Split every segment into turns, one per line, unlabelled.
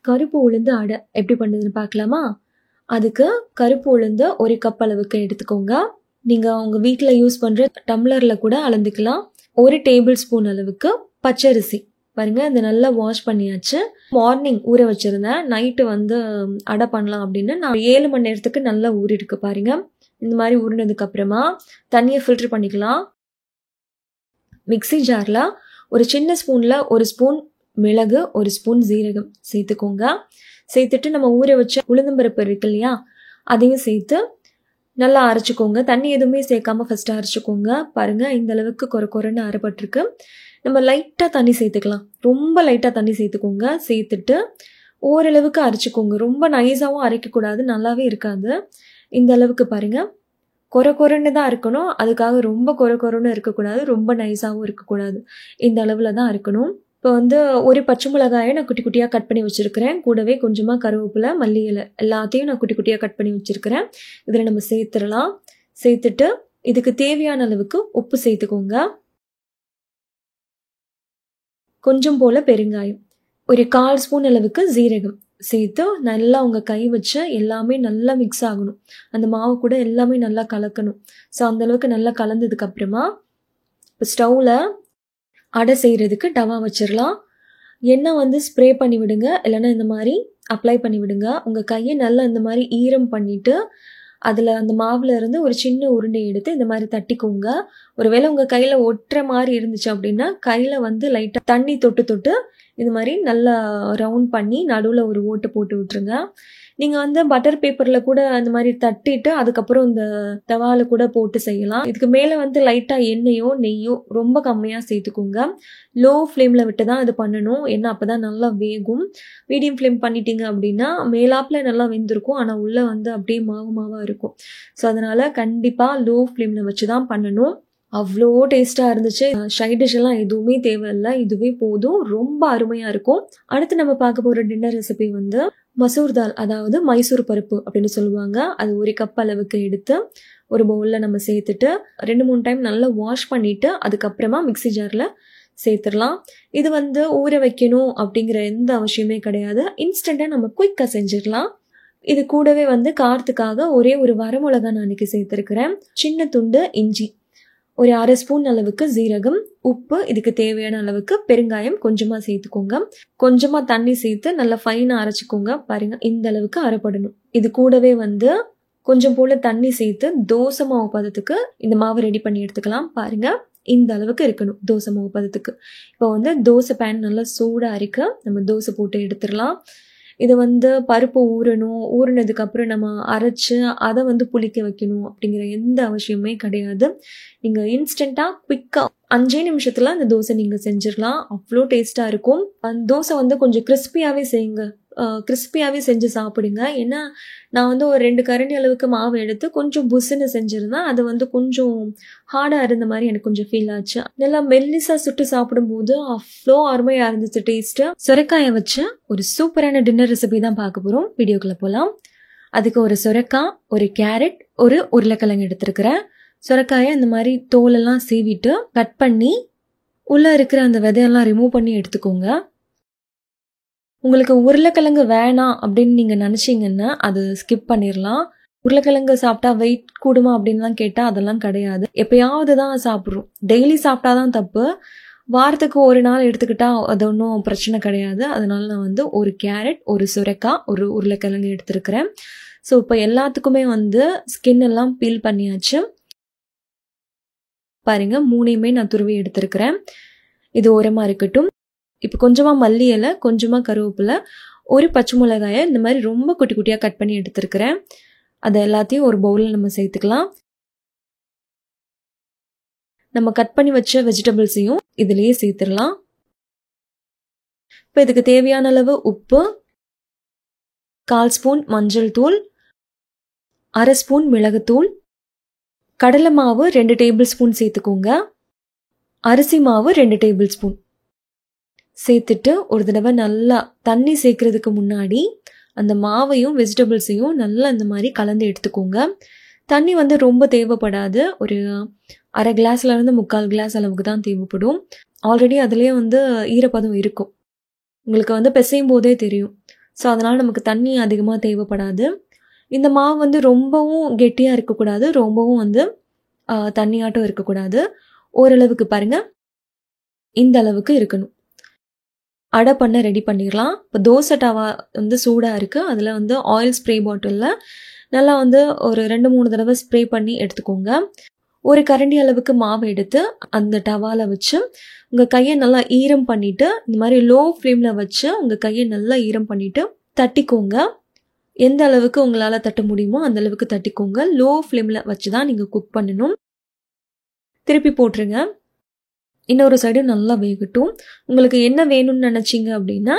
கருப்பு உளுந்து அடை எப்படி பண்ணுறதுன்னு பார்க்கலாமா? அதுக்கு கருப்பு உளுந்து 1 கப் அளவுக்கு எடுத்துக்கோங்க. நீங்கள் உங்கள் வீட்டில் யூஸ் பண்ணுற டம்ளரில் கூட அளந்துக்கலாம். 1 டேபிள் ஸ்பூன் அளவுக்கு பச்சரிசி பாருங்கள், இது நல்லா வாஷ் பண்ணியாச்சு. மார்னிங் ஊற வச்சுருந்தேன். நைட்டு அடை பண்ணலாம் அப்படின்னு நான் 7 மணி நேரத்துக்கு நல்லா ஊறிருக்கு பாருங்கள். இந்த மாதிரி ஊறினதுக்கப்புறமா தண்ணியை ஃபில்ட்ரு பண்ணிக்கலாம். மிக்ஸி ஜாரில் ஒரு சின்ன ஸ்பூனில் 1 ஸ்பூன் மிளகு, 1 ஸ்பூன் ஜீரகம் சேர்த்துக்கோங்க. சேர்த்துட்டு நம்ம ஊற வச்ச உளுந்தம்பருப்பு இருக்கு இல்லையா, அதையும் சேர்த்து நல்லா அரைச்சிக்கோங்க. தண்ணி எதுவுமே சேர்க்காம ஃபஸ்ட்டு அரைச்சிக்கோங்க. பாருங்கள், இந்த அளவுக்கு கொரன்னு அரைப்பட்டிருக்கு. நம்ம லைட்டாக தண்ணி சேர்த்துக்கலாம். ரொம்ப லைட்டாக தண்ணி சேர்த்துக்கோங்க. சேர்த்துட்டு ஓரளவுக்கு அரைச்சிக்கோங்க. ரொம்ப நைஸாகவும் அரைக்கக்கூடாது, நல்லாவே இருக்காது. இந்த அளவுக்கு பாருங்கள், கொரன்னு தான் இருக்கணும். அதுக்காக ரொம்ப கொரன்னு இருக்கக்கூடாது, ரொம்ப நைஸாகவும் இருக்கக்கூடாது. இந்த அளவில் தான் இருக்கணும். இப்போ 1 பச்சை மிளகாயை நான் குட்டி குட்டியாக கட் பண்ணி வச்சுருக்கிறேன். கூடவே கொஞ்சமாக கருவேப்பிலை, மல்லி இலை எல்லாத்தையும் நான் குட்டி குட்டியாக கட் பண்ணி வச்சுருக்கிறேன். இதில் நம்ம சேர்த்துடலாம். சேர்த்துட்டு இதுக்கு தேவையான அளவுக்கு உப்பு சேர்த்துக்கோங்க. கொஞ்சம் போல் பெருங்காயம், ஒரு 1/4 ஸ்பூன் அளவுக்கு ஜீரகம் சேர்த்து நல்லா உங்கள் கை வச்சு எல்லாமே நல்லா மிக்ஸ் ஆகணும். அந்த மாவு கூட எல்லாமே நல்லா கலக்கணும். ஸோ அந்தளவுக்கு நல்லா கலந்ததுக்கப்புறமா இப்போ ஸ்டவ்வில் அடை செய்கிறதுக்கு டவா வச்சிடலாம். எண்ணெய் ஸ்ப்ரே பண்ணி விடுங்க, இல்லைன்னா இந்த மாதிரி அப்ளை பண்ணி விடுங்க. உங்கள் கையை நல்லா இந்த மாதிரி ஈரம் பண்ணிவிட்டு அதில் அந்த மாவில் இருந்து ஒரு சின்ன உருண்டை எடுத்து இந்த மாதிரி தட்டிக்கோங்க. ஒருவேளை உங்கள் கையில் ஒட்டுற மாதிரி இருந்துச்சு அப்படின்னா கையில் லைட்டாக தண்ணி தொட்டு இது மாதிரி நல்லா ரவுண்ட் பண்ணி நடுவில் ஒரு ஓட்டை போட்டு விட்டுருங்க. நீங்கள் பட்டர் பேப்பரில் கூட அந்த மாதிரி தட்டிட்டு அதுக்கப்புறம் இந்த தவாவில் கூட போட்டு செய்யலாம். இதுக்கு மேலே லைட்டாக எண்ணெயோ நெய்யோ ரொம்ப கம்மியாக சேர்த்துக்கோங்க. லோ ஃப்ளேமில் விட்டு தான் இது பண்ணணும். ஏன்னா அப்போ தான் நல்லா வேகும். மீடியம் ஃப்ளேம் பண்ணிட்டீங்க அப்படின்னா மேலாப்பில் நல்லா வெந்திருக்கும், ஆனால் உள்ளே அப்படியே மாவாக இருக்கும். ஸோ அதனால் கண்டிப்பாக லோ ஃப்ளேமில் வச்சு தான் பண்ணணும். அவ்வளோ டேஸ்ட்டாக இருந்துச்சு. சைட் டிஷ் எல்லாம் எதுவுமே தேவையில்லை, இதுவே போதும். ரொம்ப அருமையாக இருக்கும். அடுத்து நம்ம பார்க்க போகிற டின்னர் ரெசிபி மசூர் தால், அதாவது மைசூர் பருப்பு அப்படின்னு சொல்லுவாங்க. அது 1 கப் அளவுக்கு எடுத்து ஒரு பவுலில் நம்ம சேர்த்துட்டு 2-3 டைம் நல்லா வாஷ் பண்ணிவிட்டு அதுக்கப்புறமா மிக்ஸி ஜாரில் சேர்த்துடலாம். இது ஊற வைக்கணும் அப்படிங்கிற எந்த அவசியமே கிடையாது. இன்ஸ்டண்ட்டாக நம்ம குயிக்காக செஞ்சிடலாம். இது கூடவே காரத்துக்காக ஒரே ஒரு வரமிளகா நான் அன்றைக்கி சேர்த்துருக்கிறேன். சின்ன துண்டு இஞ்சி, ஒரு 1/2 ஸ்பூன் அளவுக்கு ஜீரகம், உப்பு, இதுக்கு தேவையான அளவுக்கு பெருங்காயம் கொஞ்சமாக சேர்த்துக்கோங்க. கொஞ்சமாக தண்ணி சேர்த்து நல்லா ஃபைனாக அரைச்சிக்கோங்க. பாருங்கள், இந்த அளவுக்கு அரைப்படணும். இது கூடவே கொஞ்சம் போல் தண்ணி சேர்த்து தோசை மாவு பதத்துக்கு இந்த மாவு ரெடி பண்ணி எடுத்துக்கலாம். பாருங்கள், இந்த அளவுக்கு இருக்கணும் தோசை மாவு பதத்துக்கு. இப்போ தோசை பேன் நல்லா சூடாக இருக்க நம்ம தோசை போட்டு எடுத்துடலாம். இது பருப்பு ஊறினதுக்கப்புறம் நம்ம அரைச்சி அதை புளிக்க வைக்கணும் அப்படிங்கிற எந்த அவசியமே கிடையாது. நீங்கள் இன்ஸ்டண்ட்டாக குயிக்காக 5 நிமிஷத்தில் அந்த தோசை நீங்கள் செஞ்சிடலாம். அவ்வளோ டேஸ்ட்டாக இருக்கும். அந்த தோசை கொஞ்சம் கிறிஸ்பியாகவே செய்யுங்க, கிறிஸ்பியாகவே செஞ்சு சாப்பிடுங்க. ஏன்னா நான் ஒரு 2 கரண்டி அளவுக்கு மாவு எடுத்து கொஞ்சம் புஸ்ஸுன்னு செஞ்சுருந்தேன். அது கொஞ்சம் ஹார்டாக இருந்த மாதிரி எனக்கு கொஞ்சம் ஃபீல் ஆச்சு. நல்லா மெல்லிசாக சுட்டு சாப்பிடும்போது அவ்வளோ அருமையாக இருந்துச்சு டேஸ்ட்டு. சுரைக்காயை வச்சு ஒரு சூப்பரான டின்னர் ரெசிபி தான் பார்க்க போகிறோம். வீடியோக்குள்ளே போகலாம். அதுக்கு ஒரு சுரைக்காய், ஒரு கேரட், ஒரு உருளைக்கிழங்கு எடுத்துருக்கிறேன். சுரைக்காயை இந்த மாதிரி தோலெல்லாம் சீவிட்டு கட் பண்ணி உள்ளே இருக்கிற அந்த விதையெல்லாம் ரிமூவ் பண்ணி எடுத்துக்கோங்க. உங்களுக்கு உருளைக்கிழங்கு வேணாம் அப்படின்னு நீங்கள் நினச்சிங்கன்னா அது ஸ்கிப் பண்ணிடலாம். உருளைக்கிழங்கு சாப்பிட்டா வெயிட் கூடுமா அப்படின்லாம் கேட்டால் அதெல்லாம் கிடையாது. எப்பயாவது தான் சாப்பிட்றோம், டெய்லி சாப்பிட்டா தான் தப்பு. வாரத்துக்கு 1 நாள் எடுத்துக்கிட்டால் அது ஒன்றும் பிரச்சனை கிடையாது. அதனால நான் ஒரு கேரட், ஒரு சுரைக்காய், ஒரு உருளைக்கிழங்கு எடுத்துருக்கிறேன். ஸோ இப்போ எல்லாத்துக்குமே ஸ்கின் எல்லாம் பீல் பண்ணியாச்சு. பாருங்கள், 3யுமே நான் துருவி எடுத்துருக்கிறேன். இது ஓரமாக இருக்கட்டும். இப்போ கொஞ்சமாக மல்லி இலை, கொஞ்சமாக கருவேப்பிலை, ஒரு பச்சை மிளகாயை இந்த மாதிரி ரொம்ப குட்டி குட்டியாக கட் பண்ணி எடுத்துருக்கிறேன். அதை எல்லாத்தையும் ஒரு பவுலில் நம்ம சேர்த்துக்கலாம். நம்ம கட் பண்ணி வச்ச வெஜிடபிள்ஸையும் இதுலேயே சேர்த்துடலாம். இப்போ இதுக்கு தேவையான அளவு உப்பு, 1/4 ஸ்பூன் மஞ்சள் தூள், 1/2 ஸ்பூன் மிளகுத்தூள், கடலை மாவு 2 டேபிள் ஸ்பூன் சேர்த்துக்கோங்க, அரிசி மாவு 2 டேபிள் ஸ்பூன் சேர்த்துட்டு ஒரு தடவை நல்லா தண்ணி சேர்க்கறதுக்கு முன்னாடி அந்த மாவையும் வெஜிடபிள்ஸையும் நல்லா இந்த மாதிரி கலந்து எடுத்துக்கோங்க. தண்ணி ரொம்ப தேவைப்படாது. ஒரு 1/2 கிளாஸ்லேருந்து 3/4 கிளாஸ் அளவுக்கு தான் தேவைப்படும். ஆல்ரெடி அதுலேயே ஈரப்பதம் இருக்கும், உங்களுக்கு பிசையும் போதே தெரியும். ஸோ அதனால் நமக்கு தண்ணி அதிகமாக தேவைப்படாது. இந்த மாவு வந்து ரொம்பவும் கெட்டியாக இருக்கக்கூடாது, ரொம்பவும் வந்து தண்ணியாட்டம் இருக்கக்கூடாது. ஓரளவுக்கு பாருங்கள், இந்த அளவுக்கு இருக்கணும். அடை பண்ண ரெடி பண்ணிடலாம். இப்போ தோசை டவா வந்து சூடாக இருக்குது, அதில் வந்து ஆயில் ஸ்ப்ரே பாட்டிலில் நல்லா வந்து ஒரு 2-3 தடவை ஸ்ப்ரே பண்ணி எடுத்துக்கோங்க. ஒரு கரண்டி அளவுக்கு மாவு எடுத்து அந்த டவாவில் வச்சு உங்கள் கையை நல்லா ஈரம் பண்ணிவிட்டு, இந்த மாதிரி லோ ஃப்ளேமில் வச்சு உங்கள் கையை நல்லா ஈரம் பண்ணிவிட்டு தட்டிக்கோங்க. எந்த அளவுக்கு உங்களால் தட்ட முடியுமோ அந்த அளவுக்கு தட்டிக்கோங்க. லோ ஃப்ளேமில் வச்சு தான் நீங்கள் குக் பண்ணணும். திருப்பி போட்டுருங்க. இன்னொரு சைடு நல்லா வேகட்டும். உங்களுக்கு என்ன வேணும்னு நினச்சிங்க அப்படின்னா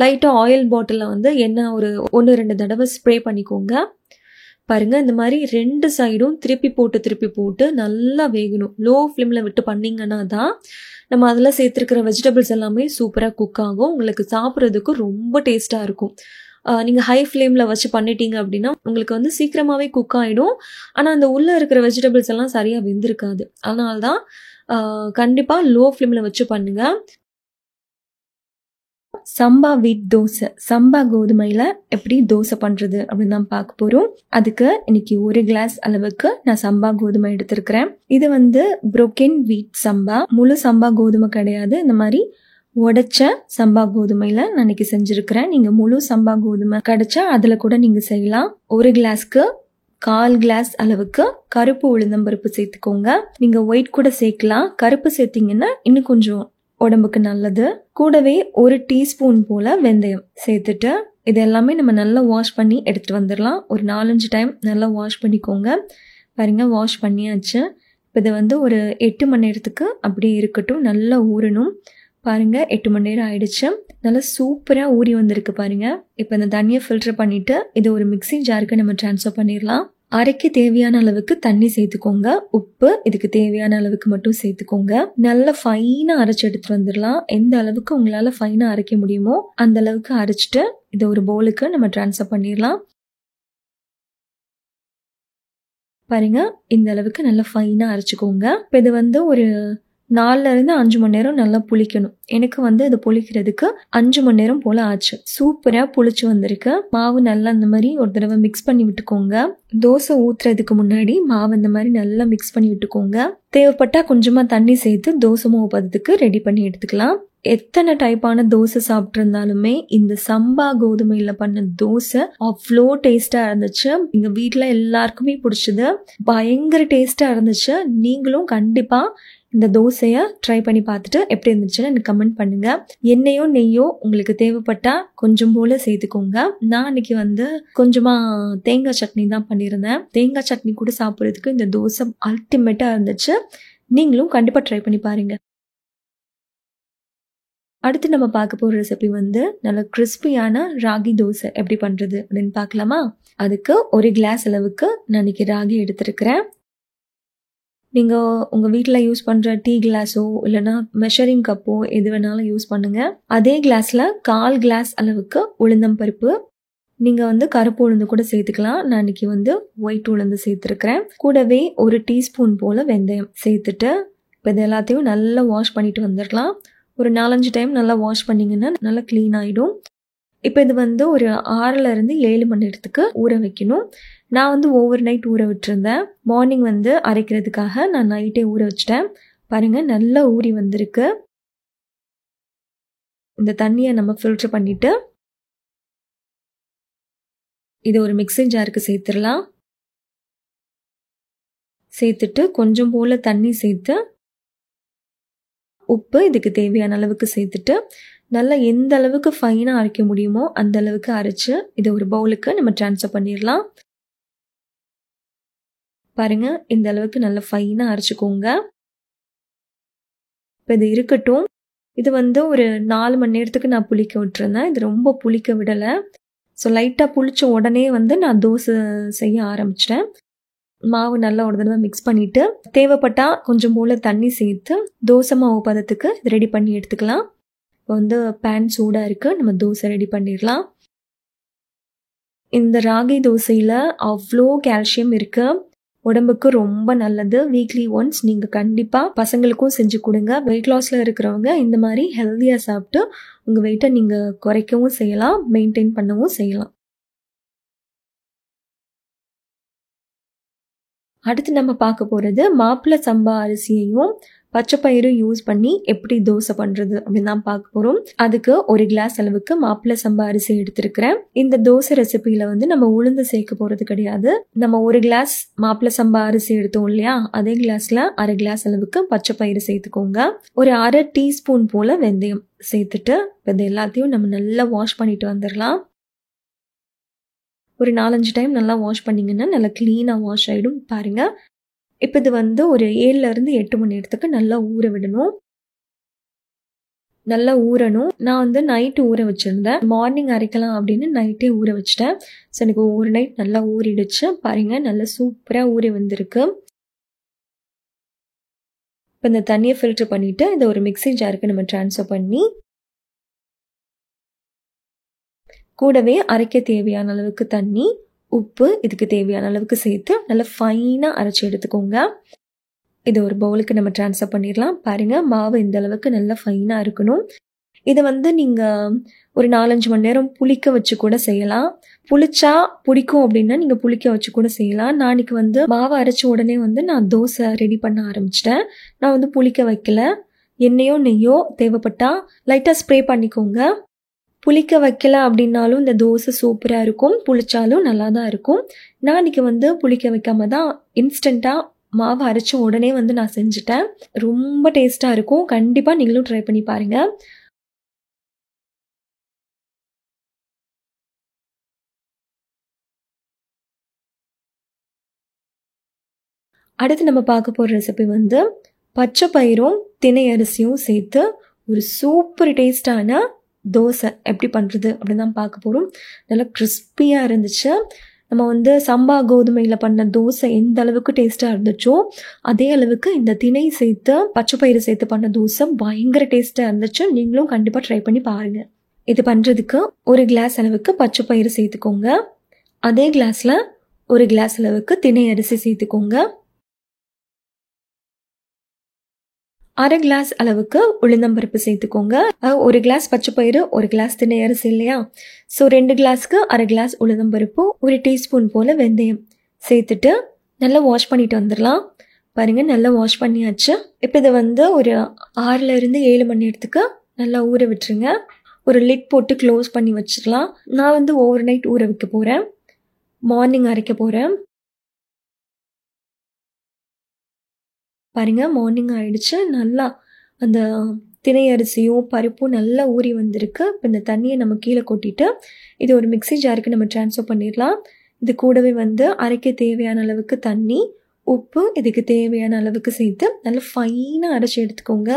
லைட்டாக ஆயில் பாட்டிலில் வந்து எண்ணெய் ஒரு 1-2 தடவை ஸ்ப்ரே பண்ணிக்கோங்க. பாருங்கள், இந்த மாதிரி 2 சைடும் திருப்பி போட்டு நல்லா வேகணும். லோ ஃப்ளேமில் விட்டு பண்ணிங்கன்னா தான் நம்ம அதில் சேர்த்துருக்கிற வெஜிடபிள்ஸ் எல்லாமே சூப்பராக குக் ஆகும். உங்களுக்கு சாப்பிட்றதுக்கு ரொம்ப டேஸ்ட்டாக இருக்கும். நீங்கள் ஹை ஃப்ளேமில் வச்சு பண்ணிட்டீங்க அப்படின்னா உங்களுக்கு வந்து சீக்கிரமாகவே குக் ஆகிடும். ஆனால் அந்த உள்ளே இருக்கிற வெஜிடபிள்ஸ் எல்லாம் சரியாக வெந்திருக்காது. அதனால தான் கண்டிப்பாக லோ ஃப்ளேமில் வச்சு பண்ணுங்கள். சம்பா வீட் தோசை, சம்பா கோதுமையில் எப்படி தோசை பண்ணுறது அப்படின்னு தான் பார்க்க போகிறோம். அதுக்கு இன்னைக்கு 1 கிளாஸ் அளவுக்கு நான் சம்பா கோதுமை எடுத்திருக்கிறேன். இது வந்து புரோக்கன் வீட் சம்பா, முழு சம்பா கோதுமை கிடையாது. இந்த மாதிரி உடைச்ச சம்பா கோதுமையில் நான் இன்னைக்கு செஞ்சுருக்கிறேன். நீங்கள் முழு சம்பா கோதுமை கிடைச்சா அதில் கூட நீங்கள் செய்யலாம். 1 கிளாஸ்க்கு 1/4 கிளாஸ் அளவுக்கு கருப்பு உளுந்தம்பருப்பு சேர்த்துக்கோங்க. நீங்கள் ஒயிட் கூட சேர்க்கலாம். கருப்பு சேர்த்திங்கன்னா இன்னும் கொஞ்சம் உடம்புக்கு நல்லது. கூடவே 1 டீஸ்பூன் போல் வெந்தயம் சேர்த்துட்டு இது எல்லாமே நம்ம நல்லா வாஷ் பண்ணி எடுத்துகிட்டு வந்துடலாம். ஒரு 4-5 டைம் நல்லா வாஷ் பண்ணிக்கோங்க. பாருங்கள், வாஷ் பண்ணியாச்சு. இப்போ இது வந்து ஒரு 8 மணி நேரத்துக்கு அப்படியே இருக்கட்டும், நல்லா ஊறணும். பாருங்கள், 8 மணி நேரம் ஆயிடுச்சு. நல்லா சூப்பராக ஊறி வந்திருக்கு பாருங்கள். இப்போ இந்த தண்ணியை ஃபில்டர் பண்ணிவிட்டு இது ஒரு மிக்ஸி ஜாருக்கு நம்ம ட்ரான்ஸ்ஃபர் பண்ணிடலாம். அரைக்க தேவையான அளவுக்கு தண்ணி சேர்த்துக்கோங்க. உப்பு இதுக்கு தேவையான அளவுக்கு மட்டும் சேர்த்துக்கோங்க. நல்லா ஃபைனாக அரைச்சி எடுத்துகிட்டு வந்துடலாம். எந்த அளவுக்கு உங்களால் ஃபைனாக அரைக்க முடியுமோ அந்த அளவுக்கு அரைச்சிட்டு இதை ஒரு பவுலுக்கு நம்ம ட்ரான்ஸ்ஃபர் பண்ணிடலாம். பாருங்க, இந்த அளவுக்கு நல்லா ஃபைனாக அரைச்சிக்கோங்க. இப்போ இது வந்து ஒரு 4-5 மணி நேரம் நல்லா புளிக்கணும். எனக்கு வந்து இது புளிக்கிறதுக்கு 5 மணி நேரம் போல் ஆச்சு. சூப்பராக புளிச்சு வந்திருக்கு. மாவு நல்லா இந்த மாதிரி ஒரு தடவை மிக்ஸ் பண்ணி விட்டுக்கோங்க. தோசை ஊற்றுறதுக்கு முன்னாடி மாவு இந்த மாதிரி நல்லா மிக்ஸ் பண்ணி விட்டுக்கோங்க. தேவைப்பட்டால் கொஞ்சமாக தண்ணி சேர்த்து தோசை மாவு பதத்துக்கு ரெடி பண்ணி எடுத்துக்கலாம். எத்தனை டைப்பான தோசை சாப்பிட்ருந்தாலுமே இந்த சம்பா கோதுமையில் பண்ண தோசை அவ்வளோ டேஸ்ட்டாக இருந்துச்சு. எங்கள் வீட்டில் எல்லாருக்குமே பிடிச்சது. பயங்கர டேஸ்ட்டாக இருந்துச்சு. நீங்களும் கண்டிப்பாக இந்த தோசையை ட்ரை பண்ணி பார்த்துட்டு எப்படி இருந்துச்சுன்னு எனக்கு கமெண்ட் பண்ணுங்கள். எண்ணெயோ நெய்யோ உங்களுக்கு தேவைப்பட்டால் கொஞ்சம் போல் சேர்த்துக்கோங்க. நான் அன்றைக்கி வந்து கொஞ்சமாக தேங்காய் சட்னி தான் பண்ணியிருந்தேன். தேங்காய் சட்னி கூட சாப்பிட்றதுக்கு இந்த தோசை அல்டிமேட்டாக இருந்துச்சு. நீங்களும் கண்டிப்பாக ட்ரை பண்ணி பாருங்கள். அடுத்து நம்ம பார்க்க போகிற ரெசிபி வந்து நல்ல கிறிஸ்பியான ராகி தோசை எப்படி பண்ணுறது அப்படின்னு பார்க்கலாமா? அதுக்கு 1 கிளாஸ் அளவுக்கு நான் இன்றைக்கி ராகி எடுத்துருக்கிறேன். நீங்கள் உங்கள் வீட்டில் யூஸ் பண்ணுற டீ கிளாஸோ இல்லைனா மெஷரிங் கப்போ எது வேணாலும் யூஸ் பண்ணுங்கள். அதே கிளாஸில் 1/4 கிளாஸ் அளவுக்கு உளுந்தம் பருப்பு, நீங்கள் வந்து கருப்பு உளுந்து கூட சேர்த்துக்கலாம். நான் இன்றைக்கி வந்து ஒயிட் உளுந்து சேர்த்துருக்கிறேன். கூடவே 1 டீஸ்பூன் போல் வெந்தயம் சேர்த்துட்டு இப்போ இது எல்லாத்தையும் நல்லா வாஷ் பண்ணிட்டு வந்துடலாம். ஒரு 4-5 டைம் நல்லா வாஷ் பண்ணிங்கன்னா நல்லா க்ளீன் ஆகிடும். இப்போ இது வந்து ஒரு 6-7 மணி நேரத்துக்கு ஊற வைக்கணும். நான் வந்து ஓவர் நைட் ஊற விட்டுருந்தேன். மார்னிங் வந்து அரைக்கிறதுக்காக நான் நைட்டே ஊற வச்சிட்டேன். பாருங்கள், நல்லா ஊறி வந்திருக்கு. இந்த தண்ணியை நம்ம ஃபில்டர் பண்ணிவிட்டு இதை ஒரு மிக்ஸி ஜாருக்கு சேர்த்துடலாம். சேர்த்துட்டு கொஞ்சம் போல் தண்ணி சேர்த்து உப்பு இதுக்கு தேவையான அளவுக்கு சேர்த்துட்டு நல்லா எந்த அளவுக்கு ஃபைனாக அரைக்க முடியுமோ அந்த அளவுக்கு அரைச்சி இதை ஒரு பவுலுக்கு நம்ம ட்ரான்ஸ்ஃபர் பண்ணிடலாம். பாருங்கள், இந்த அளவுக்கு நல்லா ஃபைனாக அரைச்சிக்கோங்க. இப்போ இது இருக்கட்டும். இது வந்து ஒரு 4 மணி நேரத்துக்கு நான் புளிக்க விட்டுருந்தேன். இது ரொம்ப புளிக்க விடலை. ஸோ லைட்டாக புளிச்ச உடனே வந்து நான் தோசை செய்ய ஆரம்பிச்சிட்டேன். மாவு நல்லா ஒரு தடவை மிக்ஸ் பண்ணிவிட்டு தேவைப்பட்டால் கொஞ்சம் போல் தண்ணி சேர்த்து தோசை மாவு பதத்துக்கு ரெடி பண்ணி எடுத்துக்கலாம். இப்போ வந்து பேன் சூடாக இருக்குது, நம்ம தோசை ரெடி பண்ணிடலாம். இந்த ராகி தோசையில் அவ்வளோ கால்சியம் இருக்குது. உடம்புக்கு ரொம்ப நல்லது. வீக்லி ஒன்ஸ் நீங்கள் கண்டிப்பாக பசங்களுக்கும் செஞ்சு கொடுங்க. வெயிட் லாஸில் இருக்கிறவங்க இந்த மாதிரி ஹெல்த்தியாக சாப்பிட்டு உங்கள் வெயிட்டை நீங்கள் குறைக்கவும் செய்யலாம், மெயின்டைன் பண்ணவும் செய்யலாம். அடுத்து நம்ம பார்க்க போகிறது மாப்பிள்ளை சம்பா அரிசியையும் பச்சை பயிரும் யூஸ் பண்ணி எப்படி தோசை பண்ணுறது அப்படின்னு தான் பார்க்க போகிறோம். அதுக்கு 1 கிளாஸ் அளவுக்கு மாப்பிள்ளை சம்பா அரிசி எடுத்துருக்கிறேன். இந்த தோசை ரெசிபியில் வந்து நம்ம உளுந்து சேர்க்க போகிறது கிடையாது. நம்ம 1 கிளாஸ் மாப்பிள்ளை சம்பா அரிசி எடுத்தோம் இல்லையா, அதே கிளாஸில் 1/2 கிளாஸ் அளவுக்கு பச்சை பயிறு சேர்த்துக்கோங்க. ஒரு 1/2 டீஸ்பூன் போல் வெந்தயம் சேர்த்துட்டு இது எல்லாத்தையும் நம்ம நல்லா வாஷ் பண்ணிட்டு வந்துடலாம். ஒரு 4-5 டைம் நல்லா வாஷ் பண்ணிங்கன்னா நல்லா க்ளீனாக வாஷ் ஆகிடும் பாருங்கள். இப்போ இது வந்து ஒரு 7லேருந்து 8 மணி நேரத்துக்கு நல்லா ஊற விடணும். நல்லா ஊறணும். நான் வந்து நைட்டு ஊற வச்சுருந்தேன். மார்னிங் அரைக்கலாம் அப்படின்னு நைட்டே ஊற வச்சிட்டேன். ஸோ எனக்கு ஒரு நைட் நல்லா ஊறிடுச்சு பாருங்கள். நல்லா சூப்பராக ஊறி வந்திருக்கு. இப்போ இந்த தண்ணியை ஃபில்ட்ரு பண்ணிவிட்டு இதை ஒரு மிக்ஸி ஜாருக்கு நம்ம ட்ரான்ஸ்ஃபர் பண்ணி கூடவே அரைக்க தேவையான அளவுக்கு தண்ணி, உப்பு இதுக்கு தேவையான அளவுக்கு சேர்த்து நல்லா ஃபைனாக அரைச்சி எடுத்துக்கோங்க. இதை ஒரு பவுலுக்கு நம்ம ட்ரான்ஸ்ஃபர் பண்ணிடலாம். பாருங்கள், மாவு இந்த அளவுக்கு நல்லா ஃபைனாக இருக்கணும். இதை வந்து நீங்கள் ஒரு 4-5 மணி நேரம் புளிக்க வச்சு கூட செய்யலாம். புளிச்சா பிடிக்கும் அப்படின்னா நீங்கள் புளிக்க வச்சு கூட செய்யலாம். நான் இன்றைக்கி வந்து மாவை அரைச்ச உடனே வந்து நான் தோசை ரெடி பண்ண ஆரம்பிச்சிட்டேன். நான் வந்து புளிக்க வைக்கல. எண்ணெயோ நெய்யோ தேவைப்பட்டால் லைட்டாக ஸ்ப்ரே பண்ணிக்கோங்க. புளிக்க வைக்கல அப்படின்னாலும் இந்த தோசை சூப்பராக இருக்கும், புளிச்சாலும் நல்லா தான் இருக்கும். நான் இன்றைக்கி வந்து புளிக்க வைக்காம தான் இன்ஸ்டண்ட்டாக மாவு அரைச்ச உடனே வந்து நான் செஞ்சுட்டேன். ரொம்ப டேஸ்ட்டாக இருக்கும். கண்டிப்பாக நீங்களும் ட்ரை பண்ணி பாருங்கள். அடுத்து நம்ம பார்க்க போகிற ரெசிபி வந்து பச்சை பயிரும் திணை அரிசியும் சேர்த்து ஒரு சூப்பர் டேஸ்டான தோசை எப்படி பண்ணுறது அப்படின்னு தான் பார்க்க போகிறோம். நல்லா கிறிஸ்பியாக இருந்துச்சு. நம்ம வந்து சம்பா கோதுமையில் பண்ண தோசை எந்த அளவுக்கு டேஸ்ட்டாக இருந்துச்சோ அதே அளவுக்கு இந்த திணை சேர்த்து பச்சை பயிறு சேர்த்து பண்ண தோசை பயங்கர டேஸ்ட்டாக இருந்துச்சு. நீங்களும் கண்டிப்பாக ட்ரை பண்ணி பாருங்கள். இது பண்ணுறதுக்கு 1 கிளாஸ் அளவுக்கு பச்சை பயிறு சேர்த்துக்கோங்க. அதே கிளாஸில் 1 கிளாஸ் அளவுக்கு திணை அரிசி சேர்த்துக்கோங்க. 1/2 கிளாஸ் அளவுக்கு உளுந்தம்பருப்பு சேர்த்துக்கோங்க. 1 கிளாஸ் பச்சை பயிறு 1 கிளாஸ் திணை அரிசி இல்லையா, ஸோ 2 கிளாஸ்க்கு 1/2 கிளாஸ் உளுந்தம்பருப்பு 1 டீஸ்பூன் போல் வெந்தயம் சேர்த்துட்டு நல்லா வாஷ் பண்ணிட்டு வந்துடலாம். பாருங்கள், நல்லா வாஷ் பண்ணியாச்சு. இப்போ இதை வந்து ஒரு 6லேருந்து 7 மணி நேரத்துக்கு நல்லா ஊற விட்டுருங்க. ஒரு லிட் போட்டு க்ளோஸ் பண்ணி வச்சிடலாம். நான் வந்து ஓவர் நைட் ஊற வைக்க போகிறேன். மார்னிங் அரைக்க போகிறேன். பாருங்கள், மார்னிங் ஆகிடுச்சு. நல்லா அந்த திணை அரிசியும் பருப்பும் நல்லா ஊறி வந்திருக்கு. இப்போ இந்த தண்ணியை நம்ம கீழே கொட்டிட்டு இது ஒரு மிக்ஸி ஜாருக்கு நம்ம ட்ரான்ஸ்ஃபர் பண்ணிடலாம். இது கூடவே வந்து அரைக்க தேவையான அளவுக்கு தண்ணி, உப்பு இதுக்கு தேவையான அளவுக்கு சேர்த்து நல்லா ஃபைனாக அரைச்சி எடுத்துக்கோங்க.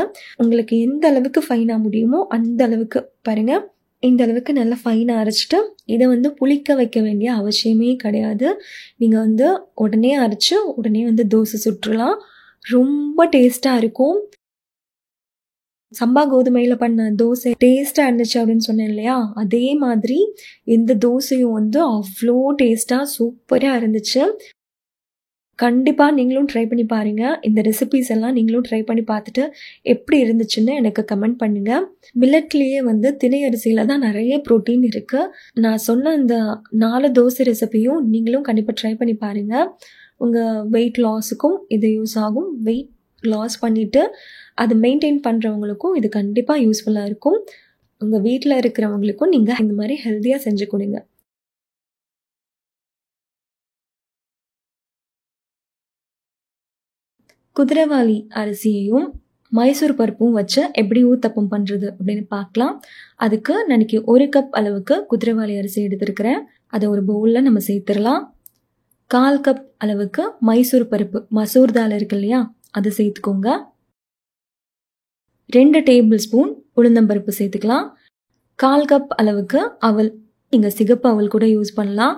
உங்களுக்கு எந்த அளவுக்கு ஃபைனாக முடியுமோ அந்த அளவுக்கு பாருங்கள். இந்த அளவுக்கு நல்லா ஃபைனாக அரைச்சிட்டு இதை வந்து புளிக்க வைக்க வேண்டிய அவசியமே கிடையாது. நீங்கள் வந்து உடனே அரைச்சி உடனே வந்து தோசை சுட்டுலாம். ரொம்ப டேஸ்ட்டாக இருக்கும். சம்பா கோதுமையில் பண்ண தோசை டேஸ்ட்டாக இருந்துச்சு அப்படின்னு சொன்னேன் இல்லையா, அதே மாதிரி இந்த தோசையும் வந்து அவ்வளோ டேஸ்ட்டாக சூப்பராக இருந்துச்சு. கண்டிப்பாக நீங்களும் ட்ரை பண்ணி பாருங்கள். இந்த ரெசிபீஸ் எல்லாம் நீங்களும் ட்ரை பண்ணி பார்த்துட்டு எப்படி இருந்துச்சுன்னு எனக்கு கமெண்ட் பண்ணுங்கள். மில்லட்லேயே வந்து திணை அரிசியில் தான் நிறைய ப்ரோட்டீன் இருக்குது. நான் சொன்ன இந்த 4 தோசை ரெசிபியும் நீங்களும் கண்டிப்பாக ட்ரை பண்ணி பாருங்கள். உங்கள் வெயிட் லாஸுக்கும் இது யூஸ் ஆகும். வெயிட் லாஸ் பண்ணிவிட்டு அதை மெயின்டைன் பண்ணுறவங்களுக்கும் இது கண்டிப்பாக யூஸ்ஃபுல்லாக இருக்கும். உங்கள் வீட்டில் இருக்கிறவங்களுக்கும் நீங்கள் இந்த மாதிரி ஹெல்த்தியாக செஞ்சு கொடுங்க. குதிரைவாலி அரிசியையும் மைசூர் பருப்பும் வச்சு எப்படி ஊத்தப்பம் பண்ணுறது அப்படின்னு பார்க்கலாம். அதுக்கு நான் இன்னைக்கு 1 கப் அளவுக்கு குதிரைவாலி அரிசி எடுத்துருக்கிறேன். அதை ஒரு பவுலில் நம்ம சேர்த்துடலாம். 1/4 கப் அளவுக்கு மைசூர் பருப்பு, மசூர் தால் இருக்கு இல்லையா, அதை சேர்த்துக்கோங்க. 2 டேபிள் ஸ்பூன் உளுந்தம்பருப்பு சேர்த்துக்கலாம். 1/4 கப் அளவுக்கு அவல், நீங்கள் சிகப்பு அவல் கூட யூஸ் பண்ணலாம்.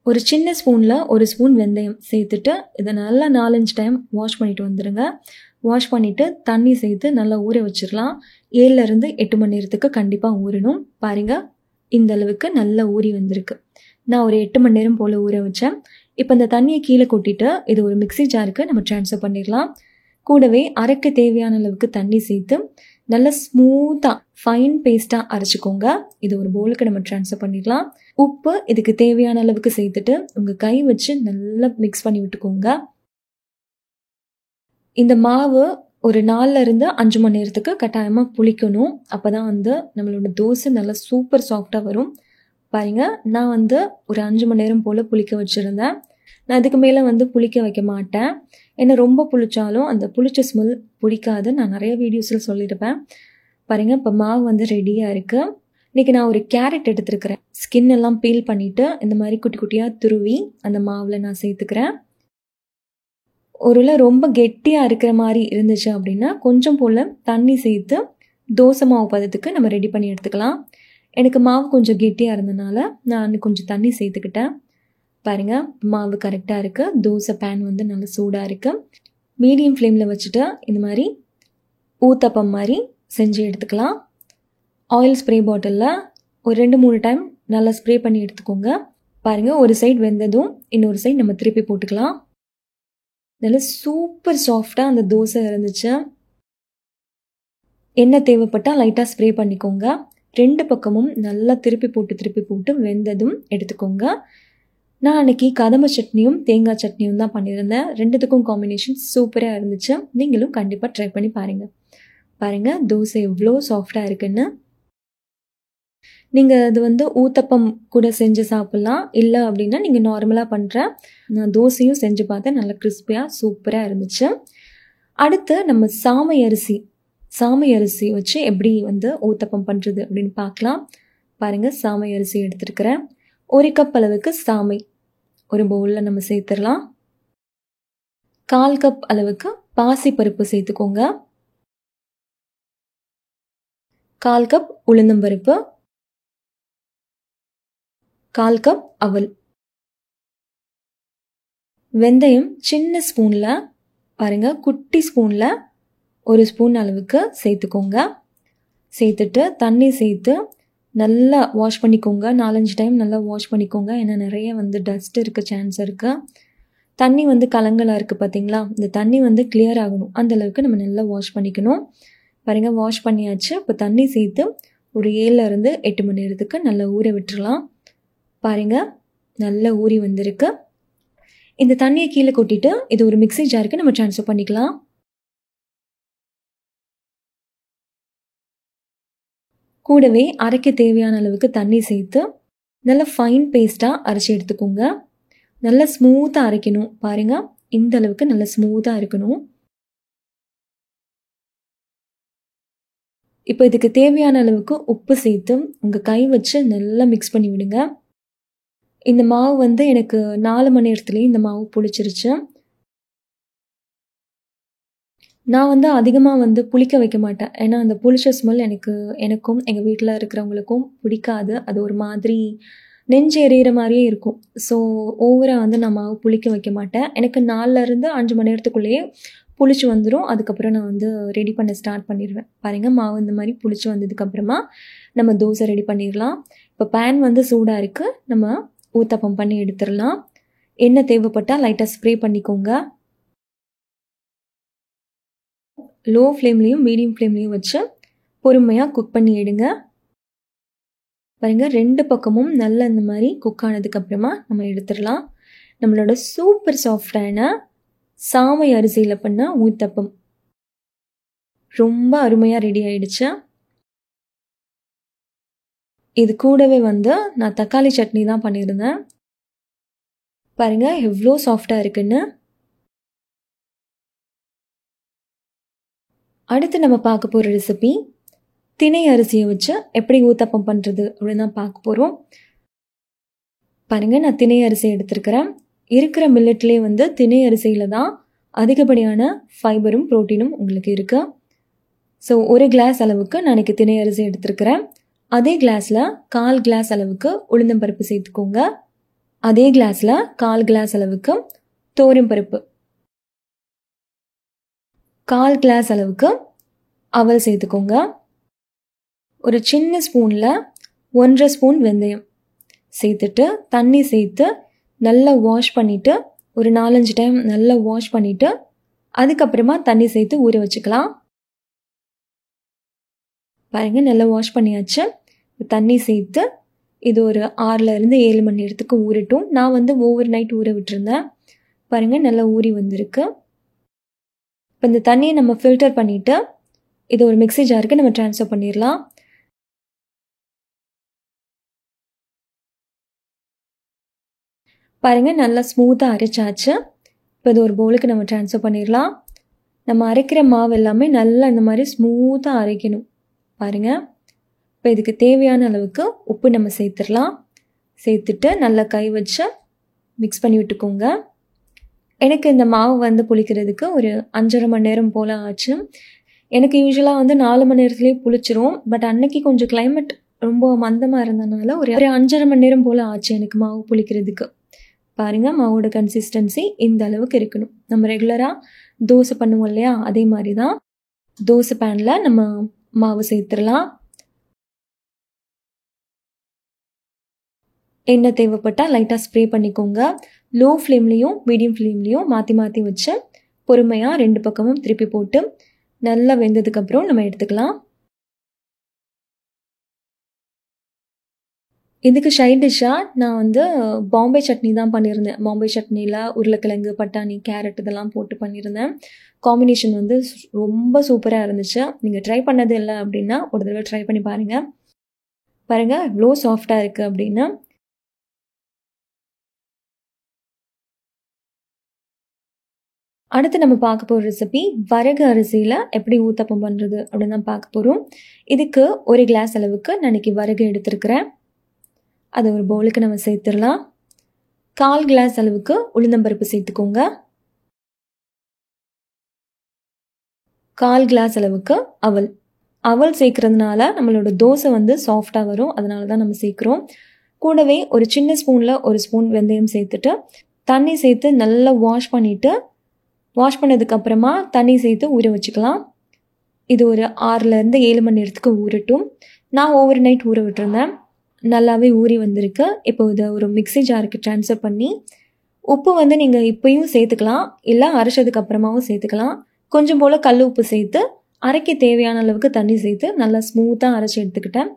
ஒரு சின்ன ஸ்பூனில் 1 ஸ்பூன் வெந்தயம் சேர்த்துட்டு இதை நல்லா 4-5 டைம் வாஷ் பண்ணிட்டு வந்துடுங்க. வாஷ் பண்ணிவிட்டு தண்ணி சேர்த்து நல்லா ஊற வச்சிடலாம். 7லேருந்து 8 மணி நேரத்துக்கு கண்டிப்பாக ஊறணும். பாருங்கள், இந்த அளவுக்கு நல்லா ஊறி வந்திருக்கு. நான் ஒரு 8 மணி நேரம் போல் ஊற வச்சேன். இப்போ இந்த தண்ணியை கீழே கொட்டிட்டு இது ஒரு மிக்ஸி ஜாருக்கு நம்ம ட்ரான்ஸ்ஃபர் பண்ணிடலாம். கூடவே அரைக்க தேவையான அளவுக்கு தண்ணி சேர்த்து நல்லா ஸ்மூத்தாக ஃபைன் பேஸ்ட்டாக அரைச்சிக்கோங்க. இது ஒரு பவுலுக்கு நம்ம ட்ரான்ஸ்ஃபர் பண்ணிடலாம். உப்பு இதுக்கு தேவையான அளவுக்கு சேர்த்துட்டு உங்கள் கை வச்சு நல்லா மிக்ஸ் பண்ணி விட்டுக்கோங்க. இந்த மாவு ஒரு 4லேருந்து 5 மணி நேரத்துக்கு கட்டாயமாக புளிக்கணும். அப்போ தான் நம்மளோட தோசை நல்லா சூப்பர் சாஃப்டாக வரும். பாருங்கள், நான் ஒரு 5 மணி நேரம் போல் புளிக்க வச்சுருந்தேன். நான் இதுக்கு மேலே புளிக்க வைக்க மாட்டேன். ஏன்னா ரொம்ப புளிச்சாலும் அந்த புளிச்ச ஸ்மெல் பிடிக்காது. நான் நிறைய வீடியோஸில் சொல்லியிருப்பேன். பாருங்கள், இப்போ மாவு ரெடியாக இருக்குது. இன்றைக்கி நான் ஒரு கேரட் எடுத்துருக்கிறேன். ஸ்கின் எல்லாம் பீல் பண்ணிவிட்டு இந்த மாதிரி குட்டி குட்டியாக துருவி அந்த மாவில் நான் சேர்த்துக்கிறேன். ஒருவேளை ரொம்ப கெட்டியாக இருக்கிற மாதிரி இருந்துச்சு அப்படின்னா கொஞ்சம் போல் தண்ணி சேர்த்து தோசை மாவு பதத்துக்கு நம்ம ரெடி பண்ணி எடுத்துக்கலாம். எனக்கு மாவு கொஞ்சம் கெட்டியாக இருந்தனால நான் கொஞ்சம் தண்ணி சேர்த்துக்கிட்டேன். பாருங்கள், மாவு கரெக்டாக இருக்குது. தோசை பேன் நல்லா சூடாக இருக்குது. மீடியம் ஃப்ளேமில் வச்சுட்டு இந்த மாதிரி ஊத்தப்பம் மாதிரி செஞ்சு எடுத்துக்கலாம். ஆயில் ஸ்ப்ரே பாட்டிலில் ஒரு 2-3 டைம் நல்லா ஸ்ப்ரே பண்ணி எடுத்துக்கோங்க. பாருங்கள், ஒரு சைடு வெந்ததும் இன்னொரு சைடு நம்ம திருப்பி போட்டுக்கலாம். நல்லா சூப்பர் சாஃப்டாக அந்த தோசை இருந்துச்சு. எண்ணெய் தேவைப்பட்டால் லைட்டாக ஸ்ப்ரே பண்ணிக்கோங்க. 2 பக்கமும் நல்லா திருப்பி போட்டு வெந்ததும் எடுத்துக்கோங்க. நான் அன்றைக்கி கதம்ப சட்னியும் தேங்காய் சட்னியும் தான் பண்ணியிருந்தேன். 2த்துக்கும் காம்பினேஷன் சூப்பராக இருந்துச்சு. நீங்களும் கண்டிப்பாக ட்ரை பண்ணி பாருங்கள் தோசை எவ்வளோ சாஃப்டாக இருக்குன்னு. நீங்கள் அது ஊத்தப்பம் கூட செஞ்சு சாப்பிட்லாம். இல்லை அப்படின்னா நீங்கள் நார்மலாக பண்ணுற நான் தோசையும் செஞ்சு பார்த்தேன். நல்லா கிறிஸ்பியாக சூப்பராக இருந்துச்சு. அடுத்து நம்ம சாமை அரிசி வச்சு எப்படி ஊத்தப்பம் பண்ணுறது அப்படின்னு பார்க்கலாம். பாருங்கள், சாமை அரிசி எடுத்துருக்கிறேன். 1 கப் அளவுக்கு சாமை ஒரு பவுலில் நம்ம சேர்த்துடலாம். 1/4 கப் அளவுக்கு பாசிப்பருப்பு சேர்த்துக்கோங்க. 1/4 கப் உளுந்தம்பருப்பு, 1/4 கப் அவல், வெந்தயம் சின்ன ஸ்பூனில் பாருங்கள், குட்டி ஸ்பூனில் 1 ஸ்பூன் அளவுக்கு சேர்த்துக்கோங்க. சேர்த்துட்டு தண்ணி சேர்த்து நல்லா வாஷ் பண்ணிக்கோங்க. 4-5 டைம் நல்லா வாஷ் பண்ணிக்கோங்க. ஏன்னா நிறைய டஸ்ட் இருக்க சான்ஸ் இருக்குது. தண்ணி கலங்கலாக இருக்குது பார்த்தீங்களா, இந்த தண்ணி கிளியர் ஆகணும். அந்தளவுக்கு நம்ம நல்லா வாஷ் பண்ணிக்கணும். பாருங்கள், வாஷ் பண்ணியாச்சு. இப்போ தண்ணி சேர்த்து ஒரு 7லேருந்து 8 மணி நேரத்துக்கு நல்லா ஊற விட்டுறலாம். பாருங்கள், நல்லா ஊறி வந்திருக்கு. இந்த தண்ணியை கீழே கொட்டிட்டு இது ஒரு மிக்ஸி ஜாருக்கு நம்ம ட்ரான்ஸ்ஃபர் பண்ணிக்கலாம். கூடவே அரைக்க தேவையான அளவுக்கு தண்ணி சேர்த்து நல்லா ஃபைன் பேஸ்ட்டாக அரைச்சி எடுத்துக்கோங்க. நல்லா ஸ்மூத்தாக அரைக்கணும். பாருங்கள், இந்த அளவுக்கு நல்லா ஸ்மூத்தாக இருக்கணும். இப்போ இதுக்கு தேவையான அளவுக்கு உப்பு சேர்த்து உங்கள் கை வச்சு நல்லா மிக்ஸ் பண்ணி விடுங்க. இந்த மாவு எனக்கு 4 மணி நேரத்துலேயே இந்த மாவு புளிச்சிருச்சு. நான் அதிகமாக புளிக்க வைக்க மாட்டேன். ஏன்னா அந்த புளிச்ச ஸ்மெல் எனக்கும் எங்கள் வீட்டில் இருக்கிறவங்களுக்கும் பிடிக்காது. அது ஒரு மாதிரி நெஞ்சு எறிகிற மாதிரியே இருக்கும். ஸோ ஓவராக நான் மாவு புளிக்க வைக்க மாட்டேன். எனக்கு 4லேருந்து 5 மணி நேரத்துக்குள்ளேயே புளிச்சு வந்துடும். அதுக்கப்புறம் நான் ரெடி பண்ண ஸ்டார்ட் பண்ணிடுவேன். பாருங்கள், மாவு இந்த மாதிரி புளிச்சு வந்ததுக்கப்புறமா நம்ம தோசை ரெடி பண்ணிடலாம். இப்போ பேன் சூடாக இருக்குது. நம்ம ஊத்தப்பம் பண்ணி எடுத்துடலாம். எண்ணெய் தேவைப்பட்டால் லைட்டாக ஸ்ப்ரே பண்ணிக்கோங்க. லோ ஃப்ளேம்லேயும் மீடியம் ஃப்ளேம்லேயும் வச்சு பொறுமையாக குக் பண்ணி எடுங்க. பாருங்கள், 2 பக்கமும் நல்லா இந்த மாதிரி குக் ஆனதுக்கப்புறமா நம்ம எடுத்துடலாம். நம்மளோட சூப்பர் சாஃப்டான சாமை அரிசியில் பண்ண ஊத்தப்பம் ரொம்ப அருமையாக ரெடி ஆயிடுச்சு. இது கூடவே நான் தக்காளி சட்னி தான் பண்ணியிருந்தேன். பாருங்கள், எவ்வளோ சாஃப்டாக இருக்குன்னு. அடுத்து நம்ம பார்க்க போகிற ரெசிபி திணை அரிசியை வச்சு எப்படி ஊத்தப்பம் பண்ணுறது அப்படின்னு தான் பார்க்க போகிறோம். பாருங்கள், நான் திணை அரிசி எடுத்துருக்கிறேன். இருக்கிற மில்லட்லேயே திணை அரிசியில் தான் அதிகப்படியான ஃபைபரும் ப்ரோட்டீனும் உங்களுக்கு இருக்குது. ஸோ 1 கிளாஸ் அளவுக்கு நான் இன்றைக்கி திணை அரிசி எடுத்துருக்கிறேன். அதே கிளாஸில் 1/4 கிளாஸ் அளவுக்கு உளுந்தம்பருப்பு சேர்த்துக்கோங்க. அதே கிளாஸில் 1/4 கிளாஸ் அளவுக்கு துவரம்பருப்பு, 1/4 கிளாஸ் அளவுக்கு அவல் சேர்த்துக்கோங்க. ஒரு சின்ன ஸ்பூனில் 1.5 ஸ்பூன் வெந்தயம் சேர்த்துட்டு தண்ணி சேர்த்து நல்லா வாஷ் பண்ணிவிட்டு ஒரு 4-5 டைம் நல்லா வாஷ் பண்ணிவிட்டு அதுக்கப்புறமா தண்ணி சேர்த்து ஊற வச்சுக்கலாம். பாருங்கள், நல்லா வாஷ் பண்ணியாச்சு. தண்ணி சேர்த்து இது ஒரு 6-7 மணி நேரத்துக்கு ஊறட்டும். நான் வந்து ஓவர் நைட் ஊற விட்டுருந்தேன். பாருங்கள், நல்லா ஊறி வந்திருக்கு. இப்போ இந்த தண்ணியை நம்ம ஃபில்டர் பண்ணிவிட்டு இது ஒரு மிக்ஸி ஜாருக்கு நம்ம ட்ரான்ஸ்ஃபர் பண்ணிடலாம். பாருங்கள், நல்லா ஸ்மூத்தாக அரைச்சாச்சு. இப்போ இது ஒரு பவுலுக்கு நம்ம ட்ரான்ஸ்ஃபர் பண்ணிடலாம். நம்ம அரைக்கிற மாவு எல்லாமே நல்லா இந்த மாதிரி ஸ்மூத்தாக அரைக்கணும். பாருங்கள், இப்போ இதுக்கு தேவையான அளவுக்கு உப்பு நம்ம சேர்த்துடலாம். சேர்த்துட்டு நல்லா கை வச்சு மிக்ஸ் பண்ணி விட்டுக்கோங்க. எனக்கு இந்த மாவு வந்து புளிக்கிறதுக்கு ஒரு 5.5 மணி நேரம் போல் ஆச்சு. எனக்கு யூஸ்வலாக வந்து 4 மணி நேரத்துலேயே புளிச்சிரும். பட் அன்னைக்கு கொஞ்சம் கிளைமேட் ரொம்ப மந்தமாக இருந்தனால ஒரு 5.5 மணி நேரம் போல் ஆச்சு எனக்கு மாவு புளிக்கிறதுக்கு. பாருங்கள், மாவோட கன்சிஸ்டன்சி இந்த அளவுக்கு இருக்கணும். நம்ம ரெகுலராக தோசை பண்ணுவோம் இல்லையா, அதே மாதிரி தான். தோசை பேனில் நம்ம மாவு சேர்த்துடலாம். எண்ணெய் தேவைப்பட்டால் லைட்டாக ஸ்ப்ரே பண்ணிக்கோங்க. லோ ஃப்ளேம்லேயும் மீடியம் ஃப்ளேம்லேயும் மாற்றி மாற்றி வச்சு பொறுமையாக 2 பக்கமும் திருப்பி போட்டு நல்லா வெந்ததுக்கப்புறம் நம்ம எடுத்துக்கலாம். இதுக்கு சைட் டிஷ்ஷாக நான் வந்து பாம்பே சட்னி தான் பண்ணியிருந்தேன். பாம்பே சட்னியில் உருளைக்கிழங்கு, பட்டாணி, கேரட் இதெல்லாம் போட்டு பண்ணியிருந்தேன். காம்பினேஷன் வந்து ரொம்ப சூப்பராக இருந்துச்சு. நீங்கள் ட்ரை பண்ணது இல்லை அப்படின்னா ஒரு தடவை ட்ரை பண்ணி பாருங்கள். பாருங்கள், இவ்வளோ சாஃப்டாக இருக்குது அப்படின்னு. அடுத்து நம்ம பார்க்க போகிற ரெசிபி வரகு அரிசியில் எப்படி ஊத்தப்பம் பண்ணுறது அப்படின்னு தான் பார்க்க போகிறோம். இதுக்கு 1 கிளாஸ் அளவுக்கு நான் இன்றைக்கி வரகு எடுத்துருக்கிறேன். அதை ஒரு பவுலுக்கு நம்ம சேர்த்துடலாம். 1/4 கிளாஸ் அளவுக்கு உளுந்தம்பருப்பு சேர்த்துக்கோங்க. 1/4 கிளாஸ் அளவுக்கு அவல் சேர்க்கறதுனால நம்மளோட தோசை வந்து சாஃப்டாக வரும். அதனால தான் நம்ம சேர்க்குறோம். கூடவே ஒரு சின்ன ஸ்பூனில் 1 ஸ்பூன் வெந்தயம் சேர்த்துட்டு தண்ணி சேர்த்து நல்லா வாஷ் பண்ணதுக்கப்புறமா தண்ணி சேர்த்து ஊற வச்சுக்கலாம். இது ஒரு 6-7 மணி நேரத்துக்கு ஊறட்டும். நான் ஓவர் நைட் ஊற விட்டுருந்தேன். நல்லாவே ஊறி வந்திருக்கு. இப்போ இதை ஒரு மிக்ஸி ஜாருக்கு ட்ரான்ஸ்ஃபர் பண்ணி உப்பு வந்து நீங்கள் இப்போயும் சேர்த்துக்கலாம், இல்லை அரைச்சதுக்கு அப்புறமாவும் சேர்த்துக்கலாம். கொஞ்சம் போல் கல் உப்பு சேர்த்து அரைக்க தேவையான அளவுக்கு தண்ணி சேர்த்து நல்லா ஸ்மூத்தாக அரைச்சி எடுத்துக்கிட்டேன்.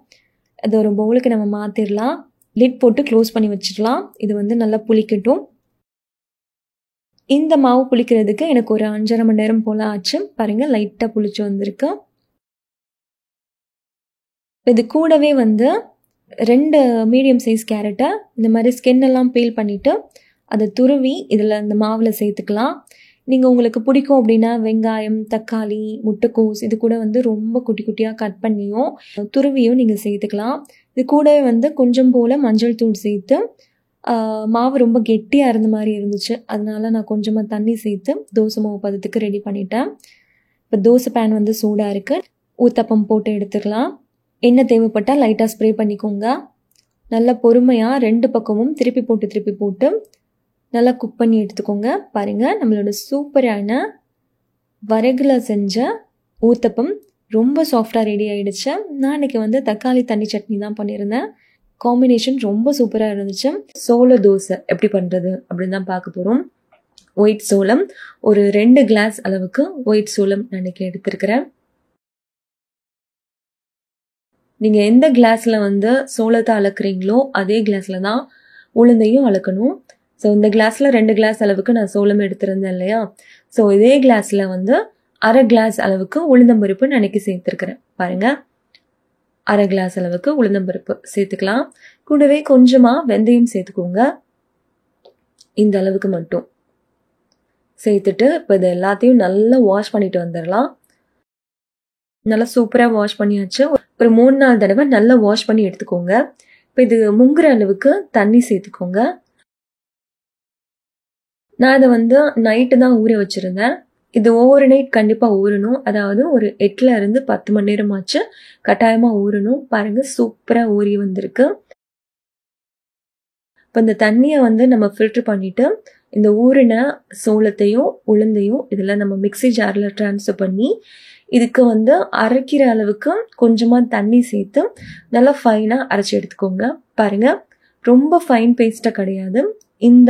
இது ஒரு பவுலுக்கு நம்ம மாற்றிடலாம். லிட் போட்டு க்ளோஸ் பண்ணி வச்சிடலாம். இது வந்து நல்லா புளிக்கட்டும். இந்த மாவு புளிக்கிறதுக்கு எனக்கு ஒரு 5.5 மணி நேரம் போல் ஆச்சு. பாருங்கள், லைட்டாக புளிச்சு வந்திருக்கு. இது கூடவே வந்து 2 மீடியம் சைஸ் கேரட்டை இந்த மாதிரி ஸ்கின்னெல்லாம் பீல் பண்ணிவிட்டு அதை துருவி இதில் இந்த மாவில் சேர்த்துக்கலாம். நீங்கள் உங்களுக்கு பிடிக்கும் அப்படின்னா வெங்காயம், தக்காளி, முட்டைக்கோஸ் இது கூட வந்து ரொம்ப குட்டி குட்டியாக கட் பண்ணியும் துருவியும் நீங்கள் சேர்த்துக்கலாம். இது கூடவே வந்து கொஞ்சம் போல் மஞ்சள் தூள் சேர்த்து மாவு ரொம்ப கெட்டியாக இருந்த மாதிரி இருந்துச்சு. அதனால நான் கொஞ்சமாக தண்ணி சேர்த்து தோசை மாவு பதத்துக்கு ரெடி பண்ணிட்டேன். இப்போ தோசை பேன் வந்து சூடாக இருக்குது. ஊத்தப்பம் போட்டு எடுத்துக்கலாம். எண்ணெய் தேவைப்பட்டால் லைட்டாக ஸ்ப்ரே பண்ணிக்கோங்க. நல்லா பொறுமையாக 2 பக்கமும் திருப்பி போட்டு நல்லா குக் பண்ணி எடுத்துக்கோங்க. பாருங்கள், நம்மளோட சூப்பரான வரகுல செஞ்ச ஊத்தப்பம் ரொம்ப சாஃப்டாக ரெடி ஆகிடுச்சு. நான் இன்றைக்கி வந்து தக்காளி தண்ணி சட்னி தான் பண்ணியிருந்தேன். காம்பினேஷன் ரொம்ப சூப்பராக இருந்துச்சு. சோள தோசை எப்படி பண்ணுறது அப்படின்னு தான் பார்க்க போகிறோம். ஒயிட் சோளம் ஒரு 2 கிளாஸ் அளவுக்கு ஒயிட் சோளம் நான் இன்றைக்கி எடுத்துருக்கிறேன். நீங்கள் எந்த கிளாஸில் வந்து சோளத்தை அளக்குறீங்களோ அதே கிளாஸில் தான் உளுந்தையும் அளக்கணும். ஸோ இந்த கிளாஸில் 2 கிளாஸ் அளவுக்கு நான் சோளம் எடுத்திருந்தேன் இல்லையா, ஸோ இதே கிளாஸில் வந்து 1/2 கிளாஸ் அளவுக்கு உளுந்தம்பருப்பு நான் இன்றைக்கி சேர்த்துருக்கிறேன். பாருங்கள், 1/2 கிளாஸ் அளவுக்கு உளுந்தம்பருப்பு சேர்த்துக்கலாம். கூடவே கொஞ்சமாக வெந்தயம் சேர்த்துக்கோங்க. இந்த அளவுக்கு மட்டும் சேர்த்துட்டு இப்போ இது எல்லாத்தையும் நல்லா வாஷ் பண்ணிட்டு வந்துடலாம். நல்லா சூப்பராக வாஷ் பண்ணியாச்சு. ஒரு 3-4 தடவை நல்லா வாஷ் பண்ணி எடுத்துக்கோங்க. இப்போ இது முங்குற அளவுக்கு தண்ணி சேர்த்துக்கோங்க. நான் இதை வந்து நைட்டு தான் ஊற வச்சுருந்தேன். இது ஓவர் நைட் கண்டிப்பாக ஊறணும். அதாவது ஒரு 8-10 மணி நேரமாச்சு கட்டாயமாக ஊறணும். பாருங்கள், சூப்பராக ஊறி வந்திருக்கு. இப்போ இந்த தண்ணியை வந்து நம்ம ஃபில்ட்ரு பண்ணிவிட்டு இந்த ஊறின சோளத்தையும் உளுந்தையும் இதில் நம்ம மிக்ஸி ஜாரில் ட்ரான்ஸ்ஃபர் பண்ணி இதுக்கு வந்து அரைக்கிற அளவுக்கு கொஞ்சமாக தண்ணி சேர்த்து நல்லா ஃபைனாக அரைச்சி எடுத்துக்கோங்க. பாருங்கள், ரொம்ப ஃபைன் பேஸ்ட்டாக கிடையாது, இந்த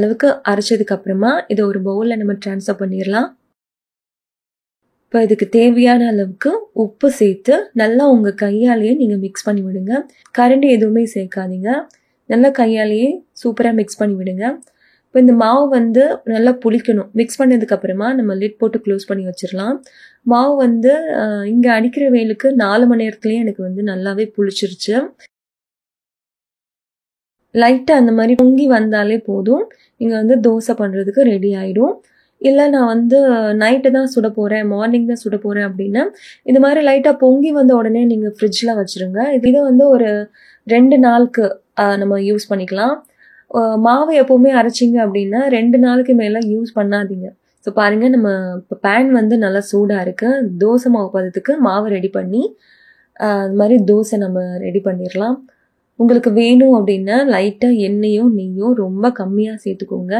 அளவுக்கு அரைச்சதுக்கு அப்புறமா இதை ஒரு பவுலில் நம்ம ட்ரான்ஸ்ஃபர் பண்ணிடலாம். இப்போ இதுக்கு தேவையான அளவுக்கு உப்பு சேர்த்து நல்லா உங்கள் கையாலேயே நீங்கள் மிக்ஸ் பண்ணி விடுங்க. கரண்டி எதுவுமே சேர்க்காதீங்க, நல்லா கையாலேயே சூப்பராக மிக்ஸ் பண்ணி விடுங்க. இப்போ இந்த மாவு வந்து நல்லா புளிக்கணும். மிக்ஸ் பண்ணதுக்கப்புறமா நம்ம லிட் போட்டு க்ளோஸ் பண்ணி வச்சிடலாம். மாவு வந்து இங்கே அடிக்கிற வெயிலுக்கு 4 மணி நேரத்துலேயே எனக்கு வந்து நல்லாவே புளிச்சிருச்சு. லைட்டாக அந்த மாதிரி பொங்கி வந்தாலே போதும், நீங்கள் வந்து தோசை பண்ணுறதுக்கு ரெடி ஆகிடும். இல்லை நான் வந்து நைட்டு தான் சுட போகிறேன், மார்னிங் தான் சுட போகிறேன் அப்படின்னா இந்த மாதிரி லைட்டாக பொங்கி வந்த உடனே நீங்கள் ஃப்ரிட்ஜில் வச்சுருங்க. இதை வந்து ஒரு 2 நாளுக்கு நம்ம யூஸ் பண்ணிக்கலாம். மாவு எப்போவுமே அரைச்சிங்க அப்படின்னா 2 நாளுக்கு மேலே யூஸ் பண்ணாதீங்க. ஸோ பாருங்கள், நம்ம இப்போ பேன் வந்து நல்லா சூடாக இருக்குது. தோசை மாவு பதத்துக்கு மாவு ரெடி பண்ணி அது மாதிரி தோசை நம்ம ரெடி பண்ணிடலாம். உங்களுக்கு வேணும் அப்படின்னா லைட்டாக எண்ணெயோ நெய்யோ ரொம்ப கம்மியாக சேர்த்துக்கோங்க.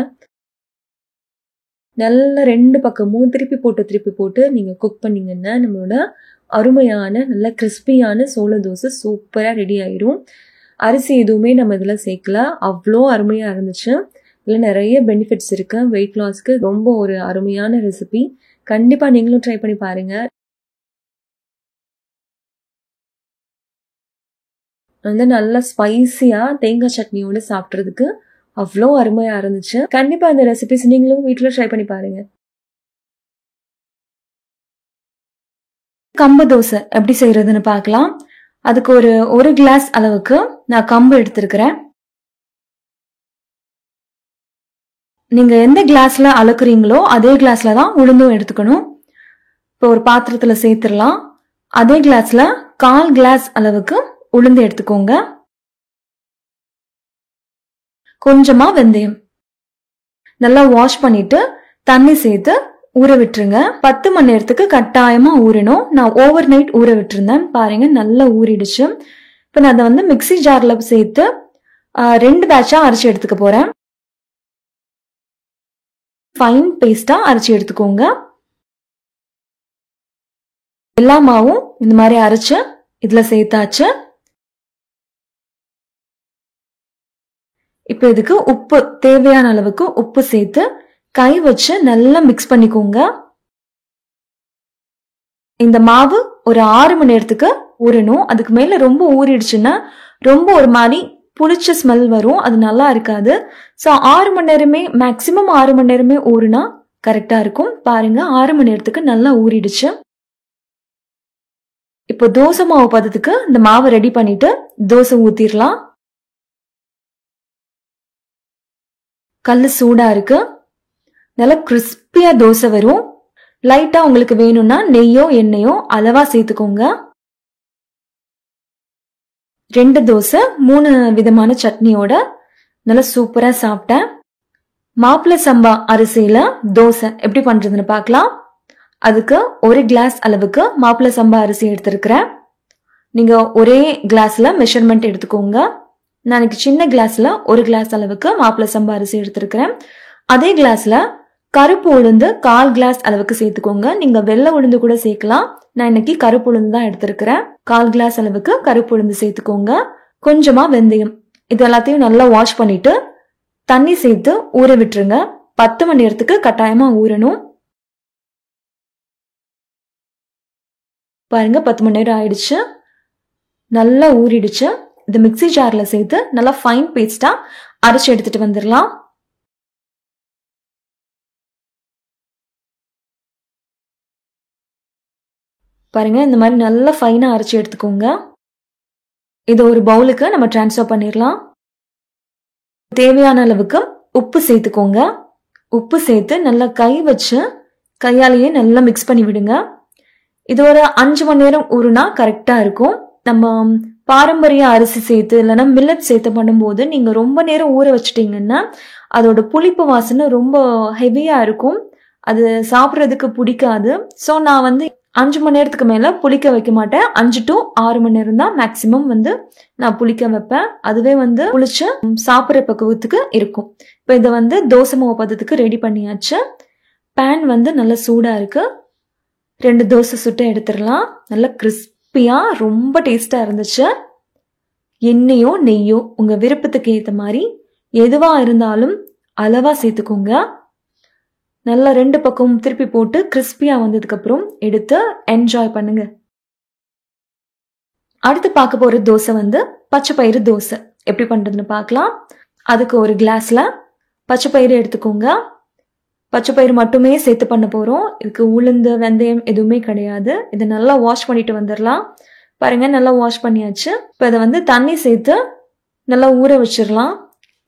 நல்லா 2 பக்கமும் திருப்பி போட்டு நீங்கள் குக் பண்ணிங்கன்னா நம்மளோட அருமையான நல்ல கிறிஸ்பியான சோள தோசை சூப்பராக ரெடி ஆயிரும். அரிசி எதுவுமே நம்ம இதில் சேர்க்கல, அவ்வளோ அருமையாக இருந்துச்சு. இதில் நிறைய பெனிஃபிட்ஸ் இருக்குது. வெயிட் லாஸ்க்கு ரொம்ப ஒரு அருமையான ரெசிபி. கண்டிப்பாக நீங்களும் ட்ரை பண்ணி பாருங்கள். வந்து நல்லா ஸ்பைசியாக தேங்காய் சட்னியோடு சாப்பிட்றதுக்கு அவ்வளோ அருமையாக இருந்துச்சு. கண்டிப்பாக இந்த ரெசிபிஸ் நீங்களும் வீட்டில் ட்ரை பண்ணி பாருங்கள். கம்பு தோசை எப்படி செய்கிறதுன்னு பார்க்கலாம். அதுக்கு ஒரு கிளாஸ் அளவுக்கு நான் கம்பு எடுத்துருக்கிறேன். நீங்கள் எந்த கிளாஸில் அளக்குறீங்களோ அதே கிளாஸில் தான் உளுந்தும் எடுத்துக்கணும். இப்போ ஒரு பாத்திரத்தில் சேர்த்துடலாம். அதே கிளாஸில் 1/4 கிளாஸ் அளவுக்கு உளுந்து எடுத்துக்கோங்க. கொஞ்சமாக வெந்தயம் நல்லா வாஷ் பண்ணிட்டு தண்ணி சேர்த்து ஊற விட்டுருங்க. 10 மணி நேரத்துக்கு கட்டாயமாக ஊறணும். நான் ஓவர் நைட் ஊற விட்டுருந்தேன். பாருங்க, நல்லா ஊறிடுச்சு. இப்போ நான் அதை வந்து மிக்சி ஜாரில் சேர்த்து 2 பேட்சாக அரைச்சி எடுத்துக்க போகிறேன். ஃபைன் பேஸ்ட்டாக அரைச்சி எடுத்துக்கோங்க. எல்லா மாவும் இந்த மாதிரி அரைச்சு இதில் சேர்த்தாச்சு. இப்போ இதுக்கு உப்பு, தேவையான அளவுக்கு உப்பு சேர்த்து கை வச்சு நல்லா மிக்ஸ் பண்ணிக்கோங்க. இந்த மாவு ஒரு 6 மணி நேரத்துக்கு ஊறணும். அதுக்கு மேல ரொம்ப ஊறிடுச்சுன்னா ரொம்ப ஒரு மாதிரி புளிச்ச ஸ்மெல் வரும், அது நல்லா இருக்காது. ஸோ 6 மணி நேரமே, மேக்சிமம் 6 மணி நேரமே ஊறினா கரெக்டா இருக்கும். பாருங்க, 6 மணி நேரத்துக்கு நல்லா ஊறிடுச்சு. இப்போ தோசை மாவு பதத்துக்கு இந்த மாவை ரெடி பண்ணிட்டு தோசை ஊத்திடலாம். கல் சூடா இருக்கு. நல்லா கிறிஸ்பியா தோசை வரும். லைட்டா உங்களுக்கு வேணும்னா நெய்யோ எண்ணெயோ அளவா சேர்த்துக்கோங்க. 2 தோசை 3 விதமான சட்னியோட நல்லா சூப்பரா சாப்பிட்டேன். மாப்பிள்ளை சம்பா அரிசியில தோசை எப்படி பண்றதுன்னு பார்க்கலாம். அதுக்கு 1 கிளாஸ் அளவுக்கு மாப்பிள்ளை சம்பா அரிசி எடுத்திருக்கிறேன். நீங்க ஒரே கிளாஸ்ல மெஷர்மெண்ட் எடுத்துக்கோங்க. நான் சின்ன கிளாஸ்ல 1 கிளாஸ் அளவுக்கு மாப்பிள்ளை சம்பா அரிசி எடுத்திருக்கிறேன். அதே கிளாஸ்ல கருப்பு உளுந்து 1/4 கிளாஸ் அளவுக்கு சேர்த்துக்கோங்க. நீங்க வெள்ளை உளுந்து கூட சேர்க்கலாம். நான் இன்னைக்கு கருப்பு உளுந்து தான் எடுத்திருக்கிறேன். 1/4 கிளாஸ் அளவுக்கு கருப்பு உளுந்து சேர்த்துக்கோங்க. கொஞ்சமா வெந்தயம். இது எல்லாத்தையும் நல்லா வாஷ் பண்ணிட்டு தண்ணி சேர்த்து ஊற விட்டுருங்க. 10 மணி நேரத்துக்கு கட்டாயமா ஊறணும். பாருங்க, 10 மணி நேரம் ஆயிடுச்சு. நல்லா ஊறிடுச்சு. இது மிக்சி ஜார்ல சேர்த்து நல்லா ஃபைன் பேஸ்டா அரைச்சு எடுத்துட்டு வந்துடலாம். பாருங்க, இந்த மாதிரி நல்லா ஃபைனா அரைச்சு எடுத்துக்கோங்க. இதை ஒரு பவுலுக்கு நம்ம டிரான்ஸ்ஃபர் பண்ணிடலாம். தேவையான அளவுக்கு உப்பு சேர்த்துக்கோங்க. உப்பு சேர்த்து நல்லா கை வச்சு கையாலேயே நல்லா மிக்ஸ் பண்ணி விடுங்க. இது ஒரு 5 மணி நேரம் ஊறுனா கரெக்டா இருக்கும். நம்ம பாரம்பரிய அரிசி சேர்த்து இல்லைன்னா மில்லட் சேர்த்து பண்ணும்போது நீங்க ரொம்ப நேரம் ஊற வச்சுட்டீங்கன்னா அதோட புளிப்பு வாசனை ரொம்ப ஹெவியா இருக்கும். அது சாப்பிட்றதுக்கு பிடிக்காது. ஸோ நான் வந்து 5 மணி நேரத்துக்கு மேல புளிக்க வைக்க மாட்டேன். 5 to 6 மணி நேரம் தான் மேக்சிமம் வந்து நான் புளிக்க வைப்பேன். அதுவே வந்து புளிச்சு சாப்பிட்ற பக்குவத்துக்கு இருக்கும். இப்போ இதை வந்து தோசை மாவு பதத்துக்கு ரெடி பண்ணியாச்சு. பேன் வந்து நல்லா சூடா இருக்கு. 2 தோசை சுட்டு எடுத்துடலாம். நல்லா கிறிஸ்பியா ரொம்ப டேஸ்டா இருந்துச்சு. எண்ணெயோ நெய்யோ உங்க விருப்பத்துக்கு ஏற்ற மாதிரி எதுவா இருந்தாலும் அளவா சேர்த்துக்கோங்க. நல்லா 2 பக்கமும் திருப்பி போட்டு கிறிஸ்பியா வந்ததுக்கு அப்புறம் எடுத்து என்ஜாய் பண்ணுங்க. அடுத்து பார்க்க போற தோசை வந்து பச்சை பயிறு தோசை. எப்படி பண்றதுன்னு பார்க்கலாம். அதுக்கு ஒரு கிளாஸ்ல பச்சை பயிறு எடுத்துக்கோங்க. பச்சை பயிறு மட்டுமே சேர்த்து பண்ண போறோம். இதுக்கு உளுந்து வெந்தயம் எதுவுமே கிடையாது. இதை நல்லா வாஷ் பண்ணிட்டு வந்துடலாம். பாருங்க, நல்லா வாஷ் பண்ணியாச்சு. இப்போ இதை வந்து தண்ணி சேர்த்து நல்லா ஊற வச்சிடலாம்.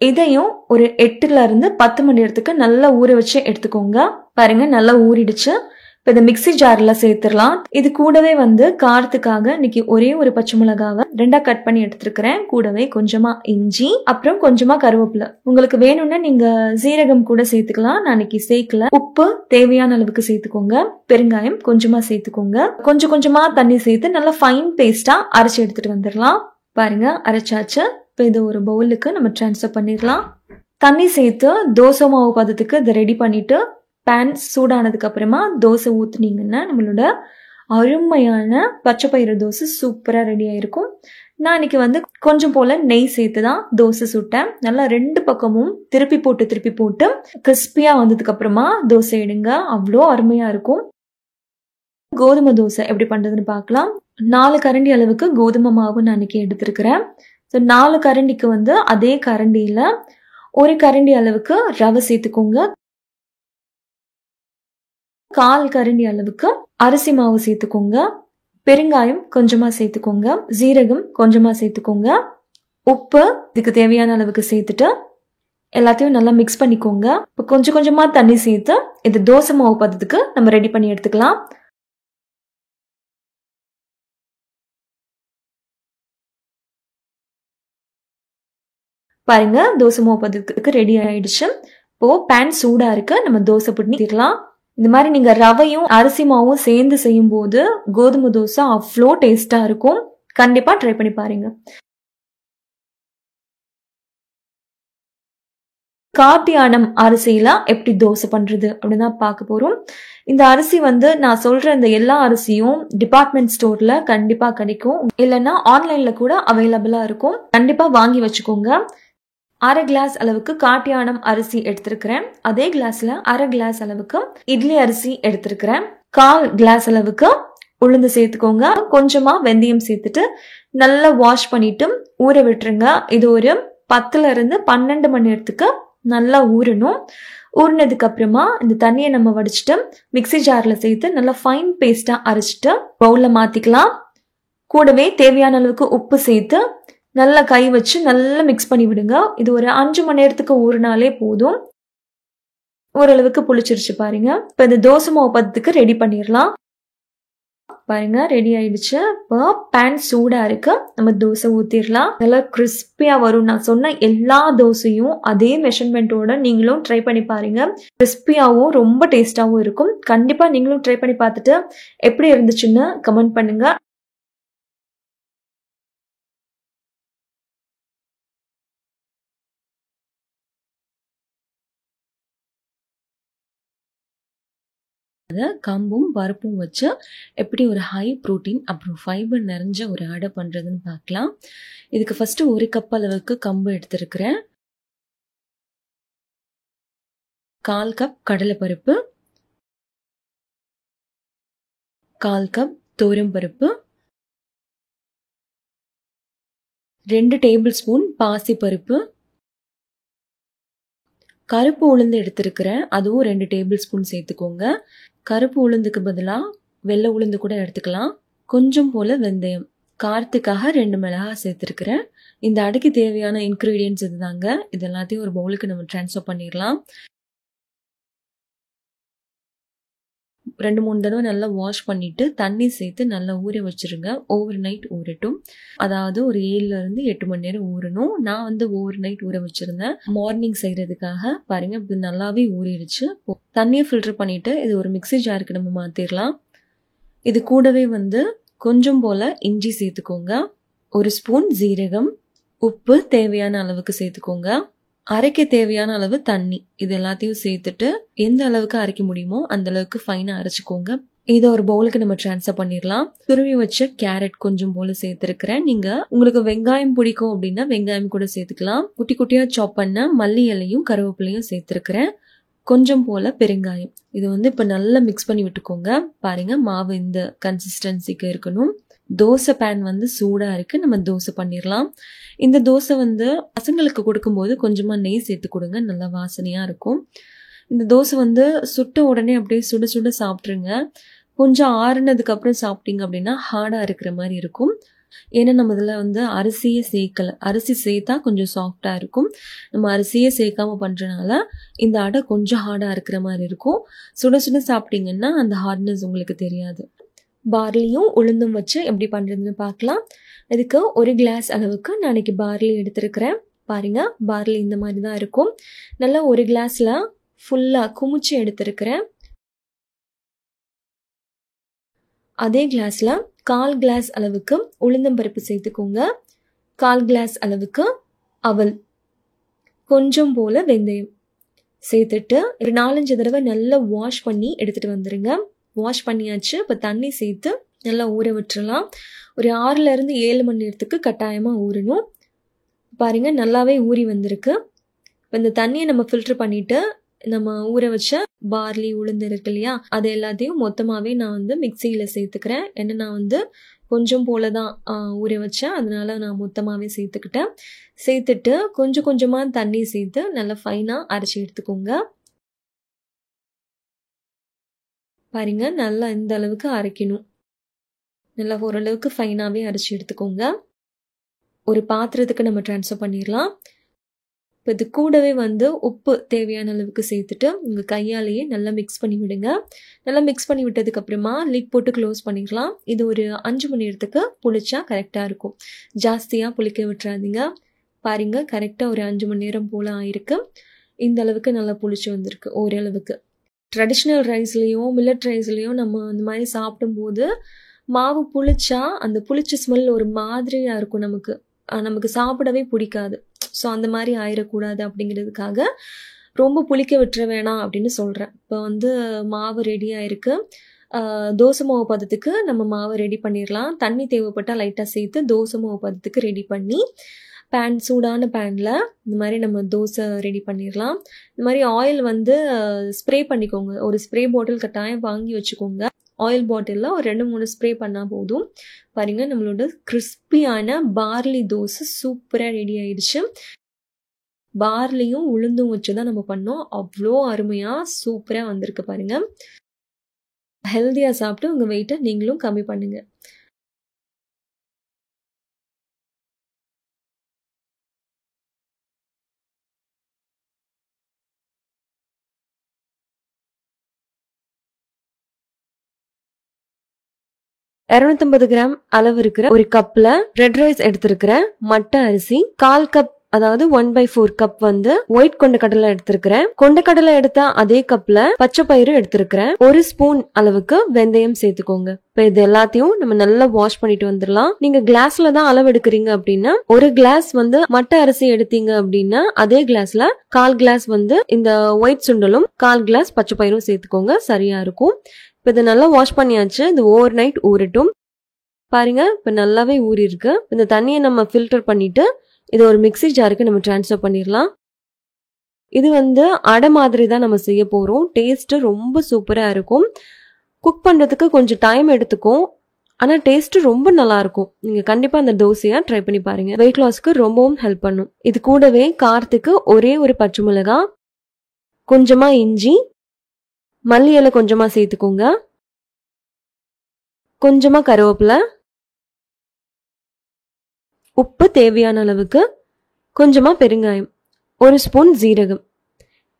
இதையும் ஒரு 8ல இருந்து 10 மணி நேரத்துக்கு நல்லா ஊற வச்சு எடுத்துக்கோங்க. பாருங்க, நல்லா ஊறிடுச்சு. இப்போ இந்த மிக்சி ஜார்ல சேர்த்துடலாம். இது கூடவே வந்து காரத்துக்காக இன்னைக்கு ஒரே ஒரு பச்சை மிளகாவை 2ஆ கட் பண்ணி எடுத்துருக்கிறேன். கூடவே கொஞ்சமா இஞ்சி, அப்புறம் கொஞ்சமா கருவேப்பிலை. உங்களுக்கு வேணும்னா நீங்க சீரகம் கூட சேர்த்துக்கலாம். நான் இன்னைக்கு சேர்க்கல. உப்பு தேவையான அளவுக்கு சேர்த்துக்கோங்க. பெருங்காயம் கொஞ்சமா சேர்த்துக்கோங்க. கொஞ்சம் கொஞ்சமா தண்ணி சேர்த்து நல்லா ஃபைன் பேஸ்டா அரைச்சு எடுத்துட்டு வந்துடலாம். பாருங்க, அரைச்சாச்சு. இப்போ இது ஒரு பவுலுக்கு நம்ம ட்ரான்ஸ்ஃபர் பண்ணிடலாம். தண்ணி சேர்த்து தோசை மாவு பதத்துக்கு இதை ரெடி பண்ணிட்டு பேன் சூடானதுக்கு அப்புறமா தோசை ஊத்துனீங்கன்னா நம்மளோட அருமையான பச்சை பயிறு தோசை சூப்பரா ரெடி ஆயிருக்கும். நான் இன்னைக்கு வந்து கொஞ்சம் போல நெய் சேர்த்து தான் தோசை சுட்டேன். நல்லா 2 பக்கமும் திருப்பி போட்டு கிறிஸ்பியா வந்ததுக்கு அப்புறமா தோசை எடுங்க. அவ்வளோ அருமையா இருக்கும். கோதுமை தோசை எப்படி பண்றதுன்னு பார்க்கலாம். 4 கரண்டி அளவுக்கு கோதுமை மாவு நான் இன்னைக்கு எடுத்திருக்கிறேன். 4 கரண்டிக்கு வந்து அதே கரண்டியில 1 கரண்டி அளவுக்கு ரவை சேர்த்துக்கோங்க. 1/4 கரண்டி அளவுக்கு அரிசி மாவு சேர்த்துக்கோங்க. பெருங்காயம் கொஞ்சமா சேர்த்துக்கோங்க. ஜீரகம் கொஞ்சமா சேர்த்துக்கோங்க. உப்பு இதுக்கு தேவையான அளவுக்கு சேர்த்துட்டு எல்லாத்தையும் நல்லா மிக்ஸ் பண்ணிக்கோங்க. இப்போ கொஞ்சம் கொஞ்சமா தண்ணி சேர்த்து இது தோசை மாவு பதத்துக்கு நம்ம ரெடி பண்ணி எடுத்துக்கலாம். பாருங்க, தோசை மாவு பதத்துக்கு ரெடி ஆயிடுச்சு. இப்போ பேன் சூடா இருக்கு. நம்ம தோசை புட்டிடலாம். இந்த மாதிரி நீங்க ரவையும் அரிசி மாவும் சேர்ந்து செய்யும் போது கோதுமை தோசை அவ்வளோ டேஸ்டா இருக்கும். கண்டிப்பா ட்ரை பண்ணி பாருங்க. கார்த்தியானம் அரிசியில எப்படி தோசை பண்றது அப்படின்னு தான் பார்க்க போறோம். இந்த அரிசி வந்து நான் சொல்ற இந்த எல்லா அரிசியும் டிபார்ட்மெண்ட் ஸ்டோர்ல கண்டிப்பா கிடைக்கும். இல்லைன்னா ஆன்லைன்ல கூட அவைலபிளா இருக்கும். கண்டிப்பா வாங்கி வச்சுக்கோங்க. 1/2 கிளாஸ் அளவுக்கு காட்டியானம் அரிசி எடுத்திருக்கிறேன். அதே கிளாஸ்ல 1/2 கிளாஸ் அளவுக்கு இட்லி அரிசி எடுத்திருக்கிறேன். 1/4 கிளாஸ் அளவுக்கு உளுந்து சேர்த்துக்கோங்க. கொஞ்சமா வெந்தயம் சேர்த்துட்டு நல்லா வாஷ் பண்ணிட்டு ஊற விட்டுருங்க. இது ஒரு 10ல இருந்து 12 மணி நேரத்துக்கு நல்லா ஊறணும். ஊறினதுக்கு அப்புறமா இந்த தண்ணியை நம்ம வடிச்சிட்டு மிக்சி ஜார்ல சேர்த்து நல்லா ஃபைன் பேஸ்டா அரைச்சிட்டு பவுல்ல மாத்திக்கலாம். கூடவே தேவையான அளவுக்கு உப்பு சேர்த்து நல்லா கை வச்சு நல்லா மிக்ஸ் பண்ணி விடுங்க. இது ஒரு 5 மணி நேரத்துக்கு ஊறினாலே போதும். ஓரளவுக்கு புளிச்சிருச்சு பாருங்க. இப்போ இந்த தோசை மாவு பதத்துக்கு ரெடி பண்ணிடலாம். பாருங்க, ரெடி ஆயிடுச்சு. இப்போ பேன் சூடா இருக்கு. நம்ம தோசை ஊத்திடலாம். நல்லா கிறிஸ்பியா வரும். நான் சொன்ன எல்லா தோசையும் அதே மெஷர்மெண்ட்டோட நீங்களும் ட்ரை பண்ணி பாருங்க. கிறிஸ்பியாவும் ரொம்ப டேஸ்டாவும் இருக்கும். கண்டிப்பா நீங்களும் ட்ரை பண்ணி பார்த்துட்டு எப்படி இருந்துச்சுன்னு கமெண்ட் பண்ணுங்க. கம்பும் பருப்பும் வச்சு எப்படி ஒரு ஹை ப்ரோட்டீன் அப்புறம் ஃபைபர் நிறைஞ்ச ஒரு அடை பண்ணுறதுன்னு பார்க்கலாம். இதுக்கு ஃபஸ்ட்டு 1 கப் அளவுக்கு கம்பு எடுத்துருக்கிறேன். 1/4 கப் கடலைப்பருப்பு, 1/4 கப் துவரம்பருப்பு, 2 டேபிள் ஸ்பூன் பாசிப்பருப்பு, கருப்பு உளுந்து எடுத்துருக்கிறேன். அதுவும் 2 டேபிள் ஸ்பூன் சேர்த்துக்கோங்க. கருப்பு உளுந்துக்கு பதிலாக வெள்ளை உளுந்து கூட எடுத்துக்கலாம். கொஞ்சம் போல் வெந்தயம், காரத்துக்காக 2 மிளகாய் சேர்த்துருக்கிறேன். இந்த அடைக்கு தேவையான இன்க்ரீடியன்ட்ஸ் இதுதாங்க. இது எல்லாத்தையும் ஒரு பவுலுக்கு நம்ம ட்ரான்ஸ்ஃபர் பண்ணிடலாம். 2-3 தடவை நல்லா வாஷ் பண்ணிட்டு தண்ணி சேர்த்து நல்லா ஊற வச்சிருங்க. ஓவர் நைட் ஊறட்டும். அதாவது ஒரு 7ல இருந்து 8 மணி நேரம் ஊறணும். நான் வந்து ஓவர் நைட் ஊற வச்சிருந்தேன் மார்னிங் செய்யறதுக்காக. பாருங்க, இப்படி நல்லாவே ஊறிடுச்சு. தண்ணியை ஃபில்டர் பண்ணிட்டு இது ஒரு மிக்சி ஜாருக்கு நம்ம மாத்திரலாம். இது கூடவே வந்து கொஞ்சம் போல இஞ்சி சேர்த்துக்கோங்க. 1 ஸ்பூன் ஜீரகம், உப்பு தேவையான அளவுக்கு சேர்த்துக்கோங்க. அரைக்க தேவையான அளவு தண்ணி, இது எல்லாத்தையும் சேர்த்துட்டு எந்த அளவுக்கு அரைக்க முடியுமோ அந்த அளவுக்கு ஃபைனா அரைச்சிக்கோங்க. இதை ஒரு பவுலுக்கு நம்ம ட்ரான்ஸ்ஃபர் பண்ணிடலாம். துருவி வச்ச கேரட் கொஞ்சம் போல சேர்த்துருக்கிறேன். நீங்கள் உங்களுக்கு வெங்காயம் பிடிக்கும் அப்படின்னா வெங்காயம் கூட சேர்த்துக்கலாம். குட்டி குட்டியாக சாப் பண்ண மல்லி இலையும் கருவேப்பிலையும் சேர்த்துருக்கிறேன். கொஞ்சம் போல் பெருங்காயம். இது இப்போ நல்லா மிக்ஸ் பண்ணி விட்டுக்கோங்க. பாருங்கள், மாவு இந்த கன்சிஸ்டன்சிக்கு இருக்கணும். தோசை பேன் சூடாக இருக்குது. நம்ம தோசை பண்ணிடலாம். இந்த தோசை பசங்களுக்கு கொடுக்கும்போது கொஞ்சமாக நெய் சேர்த்து கொடுங்க, நல்லா வாசனையாக இருக்கும். இந்த தோசை சுட்ட உடனே அப்படியே சுட சுட சாப்பிட்ருங்க. கொஞ்சம் ஆறுனதுக்கு அப்புறம் சாப்பிட்டீங்க அப்படின்னா ஹார்டாக இருக்கிற மாதிரி இருக்கும். ஏன்னா நம்ம இதில் அரிசியே சேர்க்கலை. அரிசி சேர்த்தா கொஞ்சம் சாஃப்டாக இருக்கும். நம்ம அரிசியே சேர்க்காம பண்ணுறனால இந்த அடை கொஞ்சம் ஹார்டாக இருக்கிற மாதிரி இருக்கும். சுட சுட சாப்பிட்டீங்கன்னா அந்த ஹார்ட்னஸ் உங்களுக்கு தெரியாது. பார்லியும் உளுந்தும் வச்சு எப்படி பண்ணுறதுன்னு பார்க்கலாம். இதுக்கு 1 கிளாஸ் அளவுக்கு நான் இன்றைக்கி பார்லி எடுத்துருக்கிறேன். பாருங்கள், பார்லி இந்த மாதிரி தான் இருக்கும். நல்லா 1 கிளாஸில் ஃபுல்லாக குமிச்சு எடுத்துருக்கிறேன். அதே கிளாஸில் 1/4 கிளாஸ் அளவுக்கு உளுந்தம்பருப்பு சேர்த்துக்கோங்க. 1/4 கிளாஸ் அளவுக்கு அவல், கொஞ்சம் போல் வெந்தயம் சேர்த்துட்டு ஒரு 4-5 தடவை நல்லா வாஷ் பண்ணி எடுத்துகிட்டு வந்துடுங்க. வாஷ் பண்ணியாச்சு. இப்போ தண்ணி சேர்த்து நல்லா ஊற விட்டுறலாம். ஒரு 6லேருந்து 7 மணி நேரத்துக்கு கட்டாயமாக ஊறணும். பாருங்கள், நல்லாவே ஊறி வந்திருக்கு. இப்போ இந்த தண்ணியை நம்ம ஃபில்ட்ரு பண்ணிவிட்டு நம்ம ஊற வச்ச பார்லி உளுந்து இருக்கு இல்லையா, அது எல்லாத்தையும் மொத்தமாகவே நான் மிக்சியில் சேர்த்துக்கிறேன். ஏன்னா நான் கொஞ்சம் போல தான் ஊற வச்சேன், அதனால நான் மொத்தமாகவே சேர்த்துக்கிட்டேன். சேர்த்துட்டு கொஞ்சம் கொஞ்சமாக தண்ணி சேர்த்து நல்லா ஃபைனாக அரைச்சி எடுத்துக்கோங்க. பாருங்க, நல்லா இந்த அளவுக்கு அரைக்கணும். நல்லா ஓரளவுக்கு ஃபைனாகவே அரைச்சி எடுத்துக்கோங்க. ஒரு பாத்திரத்துக்கு நம்ம ட்ரான்ஸ்ஃபர் பண்ணிடலாம். இப்போ இது கூடவே உப்பு தேவையான அளவுக்கு சேர்த்துட்டு உங்கள் கையாலேயே நல்லா மிக்ஸ் பண்ணி விடுங்க. நல்லா மிக்ஸ் பண்ணி விட்டதுக்கப்புறமா லிட் போட்டு க்ளோஸ் பண்ணிடலாம். இது ஒரு 5 மணி நேரத்துக்கு புளிச்சா கரெக்டாக இருக்கும். ஜாஸ்தியாக புளிக்க விட்டுறாதீங்க. பாருங்கள், கரெக்டாக ஒரு 5 மணி நேரம் போல் ஆயிருக்கு. இந்த அளவுக்கு நல்லா புளிச்சு வந்திருக்கு ஓரளவுக்கு. ட்ரெடிஷ்னல் ரைஸ்லேயும் மில்லட் ரைஸ்லேயும் நம்ம இந்த மாதிரி சாப்பிடும்போது மாவு புளிச்சா அந்த புளிச்ச ஸ்மெல் ஒரு மாதிரியாக இருக்கும். நமக்கு சாப்பிடவே பிடிக்காது. ஸோ அந்த மாதிரி ஆயிடக்கூடாது அப்படிங்கிறதுக்காக ரொம்ப புளிக்க விட்டுற வேணாம் அப்படின்னு சொல்கிறேன். இப்போ மாவு ரெடியாக இருக்குது. தோசை மாவு பதத்துக்கு நம்ம மாவு ரெடி பண்ணிடலாம். தண்ணி தேவைப்பட்டால் லைட்டாக சேர்த்து தோசை மாவு பதத்துக்கு ரெடி பண்ணி சூடான பேனில் இந்த மாதிரி நம்ம தோசை ரெடி பண்ணிடலாம். இந்த மாதிரி ஆயில் ஸ்ப்ரே பண்ணிக்கோங்க. ஒரு ஸ்ப்ரே பாட்டில் கட்டாயம் வாங்கி வச்சுக்கோங்க. ஆயில் பாட்டிலில் ஒரு 2-3 ஸ்ப்ரே பண்ணால் போதும். பாருங்கள், நம்மளோட கிறிஸ்பியான பார்லி தோசை சூப்பராக ரெடி ஆயிடுச்சு. பார்லியும் உளுந்தும் வச்சு தான் நம்ம பண்ணோம். அவ்வளோ அருமையாக சூப்பராக வந்திருக்கு. பாருங்கள், ஹெல்த்தியாக சாப்பிட்டு உங்கள் வெயிட்டை நீங்களும் கம்மி பண்ணுங்கள். $250 கிராம் அளவு இருக்கிற ஒரு கப்ல ரெட் ரைஸ் எடுத்திருக்கிறேன். மட்டை அரிசி 1/4 கப், அதாவது 1/4 கப் ஒயிட் கொண்டக்கடலை எடுத்திருக்கிறேன். கொண்டக்கடலை எடுத்த அதே கப்ல பச்சை பயிறு எடுத்திருக்கிறேன். 1 ஸ்பூன் அளவுக்கு வெந்தயம் சேர்த்துக்கோங்க. இப்போ இது எல்லாத்தையும் நம்ம நல்லா வாஷ் பண்ணிட்டு வந்துடலாம். நீங்க கிளாஸ்ல தான் அளவு எடுக்கிறீங்க அப்படின்னா 1 கிளாஸ் மட்டை அரிசி எடுத்தீங்க அப்படின்னா அதே கிளாஸ்ல 1/4 கிளாஸ் இந்த ஒயிட் சுண்டலும் 1/4 கிளாஸ் பச்சை பயிரும் சேர்த்துக்கோங்க, சரியா இருக்கும். இப்போ இதை நல்லா வாஷ் பண்ணியாச்சு. இது ஓவர் நைட் ஊறட்டும். பாருங்க, இப்போ நல்லாவே ஊறி இருக்கு. இந்த தண்ணியை நம்ம ஃபில்டர் பண்ணிட்டு இதை ஒரு மிக்ஸி ஜாருக்கு நம்ம ட்ரான்ஸ்ஃபர் பண்ணிடலாம். இது அடை மாதிரி தான் நம்ம செய்ய போகிறோம். டேஸ்ட்டு ரொம்ப சூப்பராக இருக்கும். குக் பண்ணுறதுக்கு கொஞ்சம் டைம் எடுத்துக்கும், ஆனால் டேஸ்ட்டு ரொம்ப நல்லாயிருக்கும். நீங்கள் கண்டிப்பாக அந்த தோசையை ட்ரை பண்ணி பாருங்கள். வெயிட் லாஸ்க்கு ரொம்பவும் ஹெல்ப் பண்ணும். இது கூடவே காரத்துக்கு ஒரே ஒரு பச்சை மிளகாய், கொஞ்சமாக இஞ்சி, மல்லி இலை கொஞ்சமாக சேர்த்துக்கோங்க, கொஞ்சமாக கருவேப்பிலை, உப்பு தேவையான அளவுக்கு, கொஞ்சமாக பெருங்காயம், 1 ஸ்பூன் ஜீரகம்.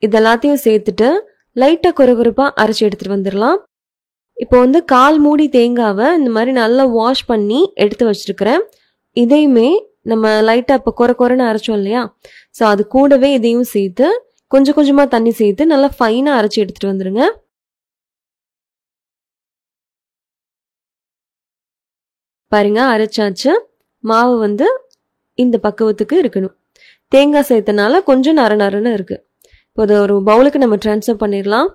இதெல்லாத்தையும் சேர்த்துட்டு லைட்டாக கொரகொரப்பாக அரைச்சி எடுத்துகிட்டு வந்துடலாம். இப்போ 1/4 மூடி தேங்காவை இந்த மாதிரி நல்லா வாஷ் பண்ணி எடுத்து வச்சிருக்கிறேன். இதையுமே நம்ம லைட்டாக இப்போ கொரன்னு அரைச்சோம் இல்லையா, ஸோ அது கூடவே இதையும் சேர்த்து கொஞ்சம் கொஞ்சமாக தண்ணி சேர்த்து நல்லா ஃபைனாக அரைச்சி எடுத்துகிட்டு வந்துடுங்க. பாருங்க, அரைச்சாச்சு. மாவு இந்த பக்குவத்துக்கு இருக்கணும். தேங்காய் சேர்த்தனால கொஞ்சம் நர நரன்னு இருக்குது. இப்போ அதை ஒரு பவுலுக்கு நம்ம ட்ரான்ஸ்ஃபர் பண்ணிடலாம்.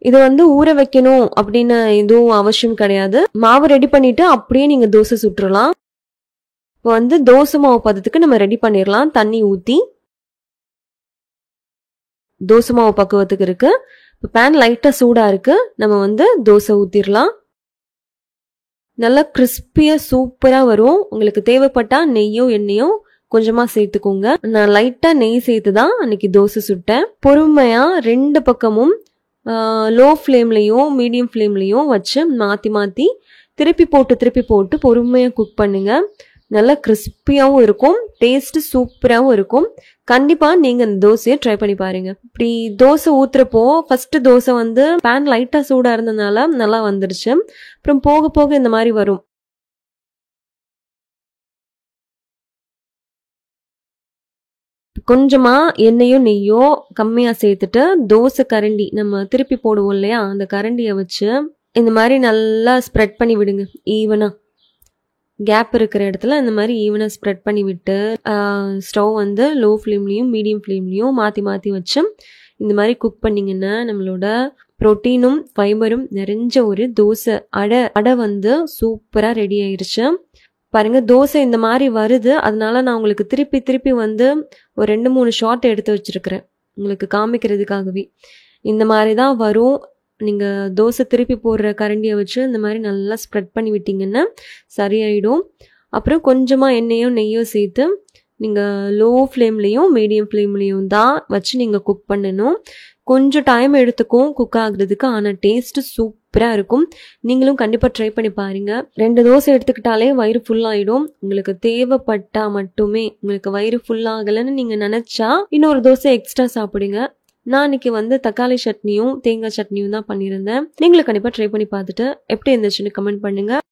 இது வந்து ஊற வைக்கணும் அப்படின்னு எதுவும் அவசியம் கிடையாது. மாவு ரெடி பண்ணிட்டு அப்படியே நீங்க தோசை சுட்டுறலாம். இப்போ வந்து தோசை மாவு பதத்துக்கு நம்ம ரெடி பண்ணிடலாம். தண்ணி ஊற்றி தோசை மாவு பக்குவத்துக்கு இருக்கு. இப்போ பேன் லைட்டாக சூடாக இருக்கு. நம்ம வந்து தோசை ஊற்றிடலாம். நல்லா கிறிஸ்பியாக சூப்பராக வரும். உங்களுக்கு தேவைப்பட்டா நெய்யோ எண்ணெயோ கொஞ்சமாக சேர்த்துக்கோங்க. நான் லைட்டாக நெய் சேர்த்து தான் அன்னைக்கு தோசை சுட்டேன். பொறுமையாக 2 பக்கமும் லோ ஃப்ளேம்லையும் மீடியம் ஃப்ளேம்லையும் வச்சு மாற்றி மாற்றி திருப்பி போட்டு பொறுமையாக குக் பண்ணுங்க. நல்லா கிறிஸ்பியாகவும் இருக்கும், டேஸ்ட்டு சூப்பராகவும் இருக்கும். கண்டிப்பாக நீங்கள் இந்த தோசையை ட்ரை பண்ணி பாருங்க. இப்படி தோசை ஊற்றுறப்போ ஃபஸ்ட்டு தோசை வந்து பேன் லைட்டாக சூடாக இருந்ததுனால நல்லா வந்துடுச்சு. அப்புறம் போக போக இந்த மாதிரி வரும். கொஞ்சமா எண்ணெயோ நெய்யோ கம்மியா சேர்த்துட்டு தோசை கரண்டி நம்ம திருப்பி போடுவோம் இல்லையா, அந்த கரண்டியை வச்சு இந்த மாதிரி நல்லா ஸ்ப்ரெட் பண்ணி விடுங்க. ஈவனா கேப் இருக்கிற இடத்துல இந்த மாதிரி ஈவனா ஸ்ப்ரெட் பண்ணி விட்டு ஸ்டவ் வந்து லோ ஃப்ளேம்லையும் மீடியம் ஃப்ளேம்லையும் மாற்றி மாற்றி வச்சு இந்த மாதிரி குக் பண்ணிங்கன்னா நம்மளோட ப்ரோட்டீனும் ஃபைபரும் நிறைஞ்ச ஒரு தோசை அடை வந்து சூப்பராக ரெடி ஆயிடுச்சு. பாருங்க தோசை இந்த மாதிரி வருது. அதனால நான் உங்களுக்கு திருப்பி வந்து ஒரு 2-3 ஷாட் எடுத்து வச்சிருக்கிறேன் உங்களுக்கு காமிக்கிறதுக்காகவே. இந்த மாதிரி தான் வரும். நீங்கள் தோசை திருப்பி போடுற கரண்டியை வச்சு இந்த மாதிரி நல்லா ஸ்ப்ரெட் பண்ணி விட்டிங்கன்னா சரியாயிடும். அப்புறம் கொஞ்சமாக எண்ணெயோ நெய்யோ சேர்த்து நீங்கள் லோ ஃப்ளேம்லேயும் மீடியம் ஃப்ளேம்லேயும் தான் வச்சு நீங்கள் குக் பண்ணணும். கொஞ்சம் டைம் எடுத்துக்கும் குக் ஆகுறதுக்கு, ஆனால் டேஸ்ட்டு சூப்பராக இருக்கும். நீங்களும் கண்டிப்பாக ட்ரை பண்ணி பாருங்கள். 2 தோசை எடுத்துக்கிட்டாலே வயிறு ஃபுல்லாகிடும். உங்களுக்கு தேவைப்பட்டால் மட்டுமே, உங்களுக்கு வயிறு ஃபுல்லாகலைன்னு நீங்கள் நினச்சா இன்னொரு தோசை எக்ஸ்ட்ரா சாப்பிடுங்க. நான் இன்னைக்கு வந்து தக்காளி சட்னியும் தேங்காய் சட்னியும் தான் பண்ணியிருந்தேன். நீங்களும் கண்டிப்பாக ட்ரை பண்ணி பார்த்துட்டு எப்படி இருந்துச்சுன்னு கமெண்ட் பண்ணுங்கள்.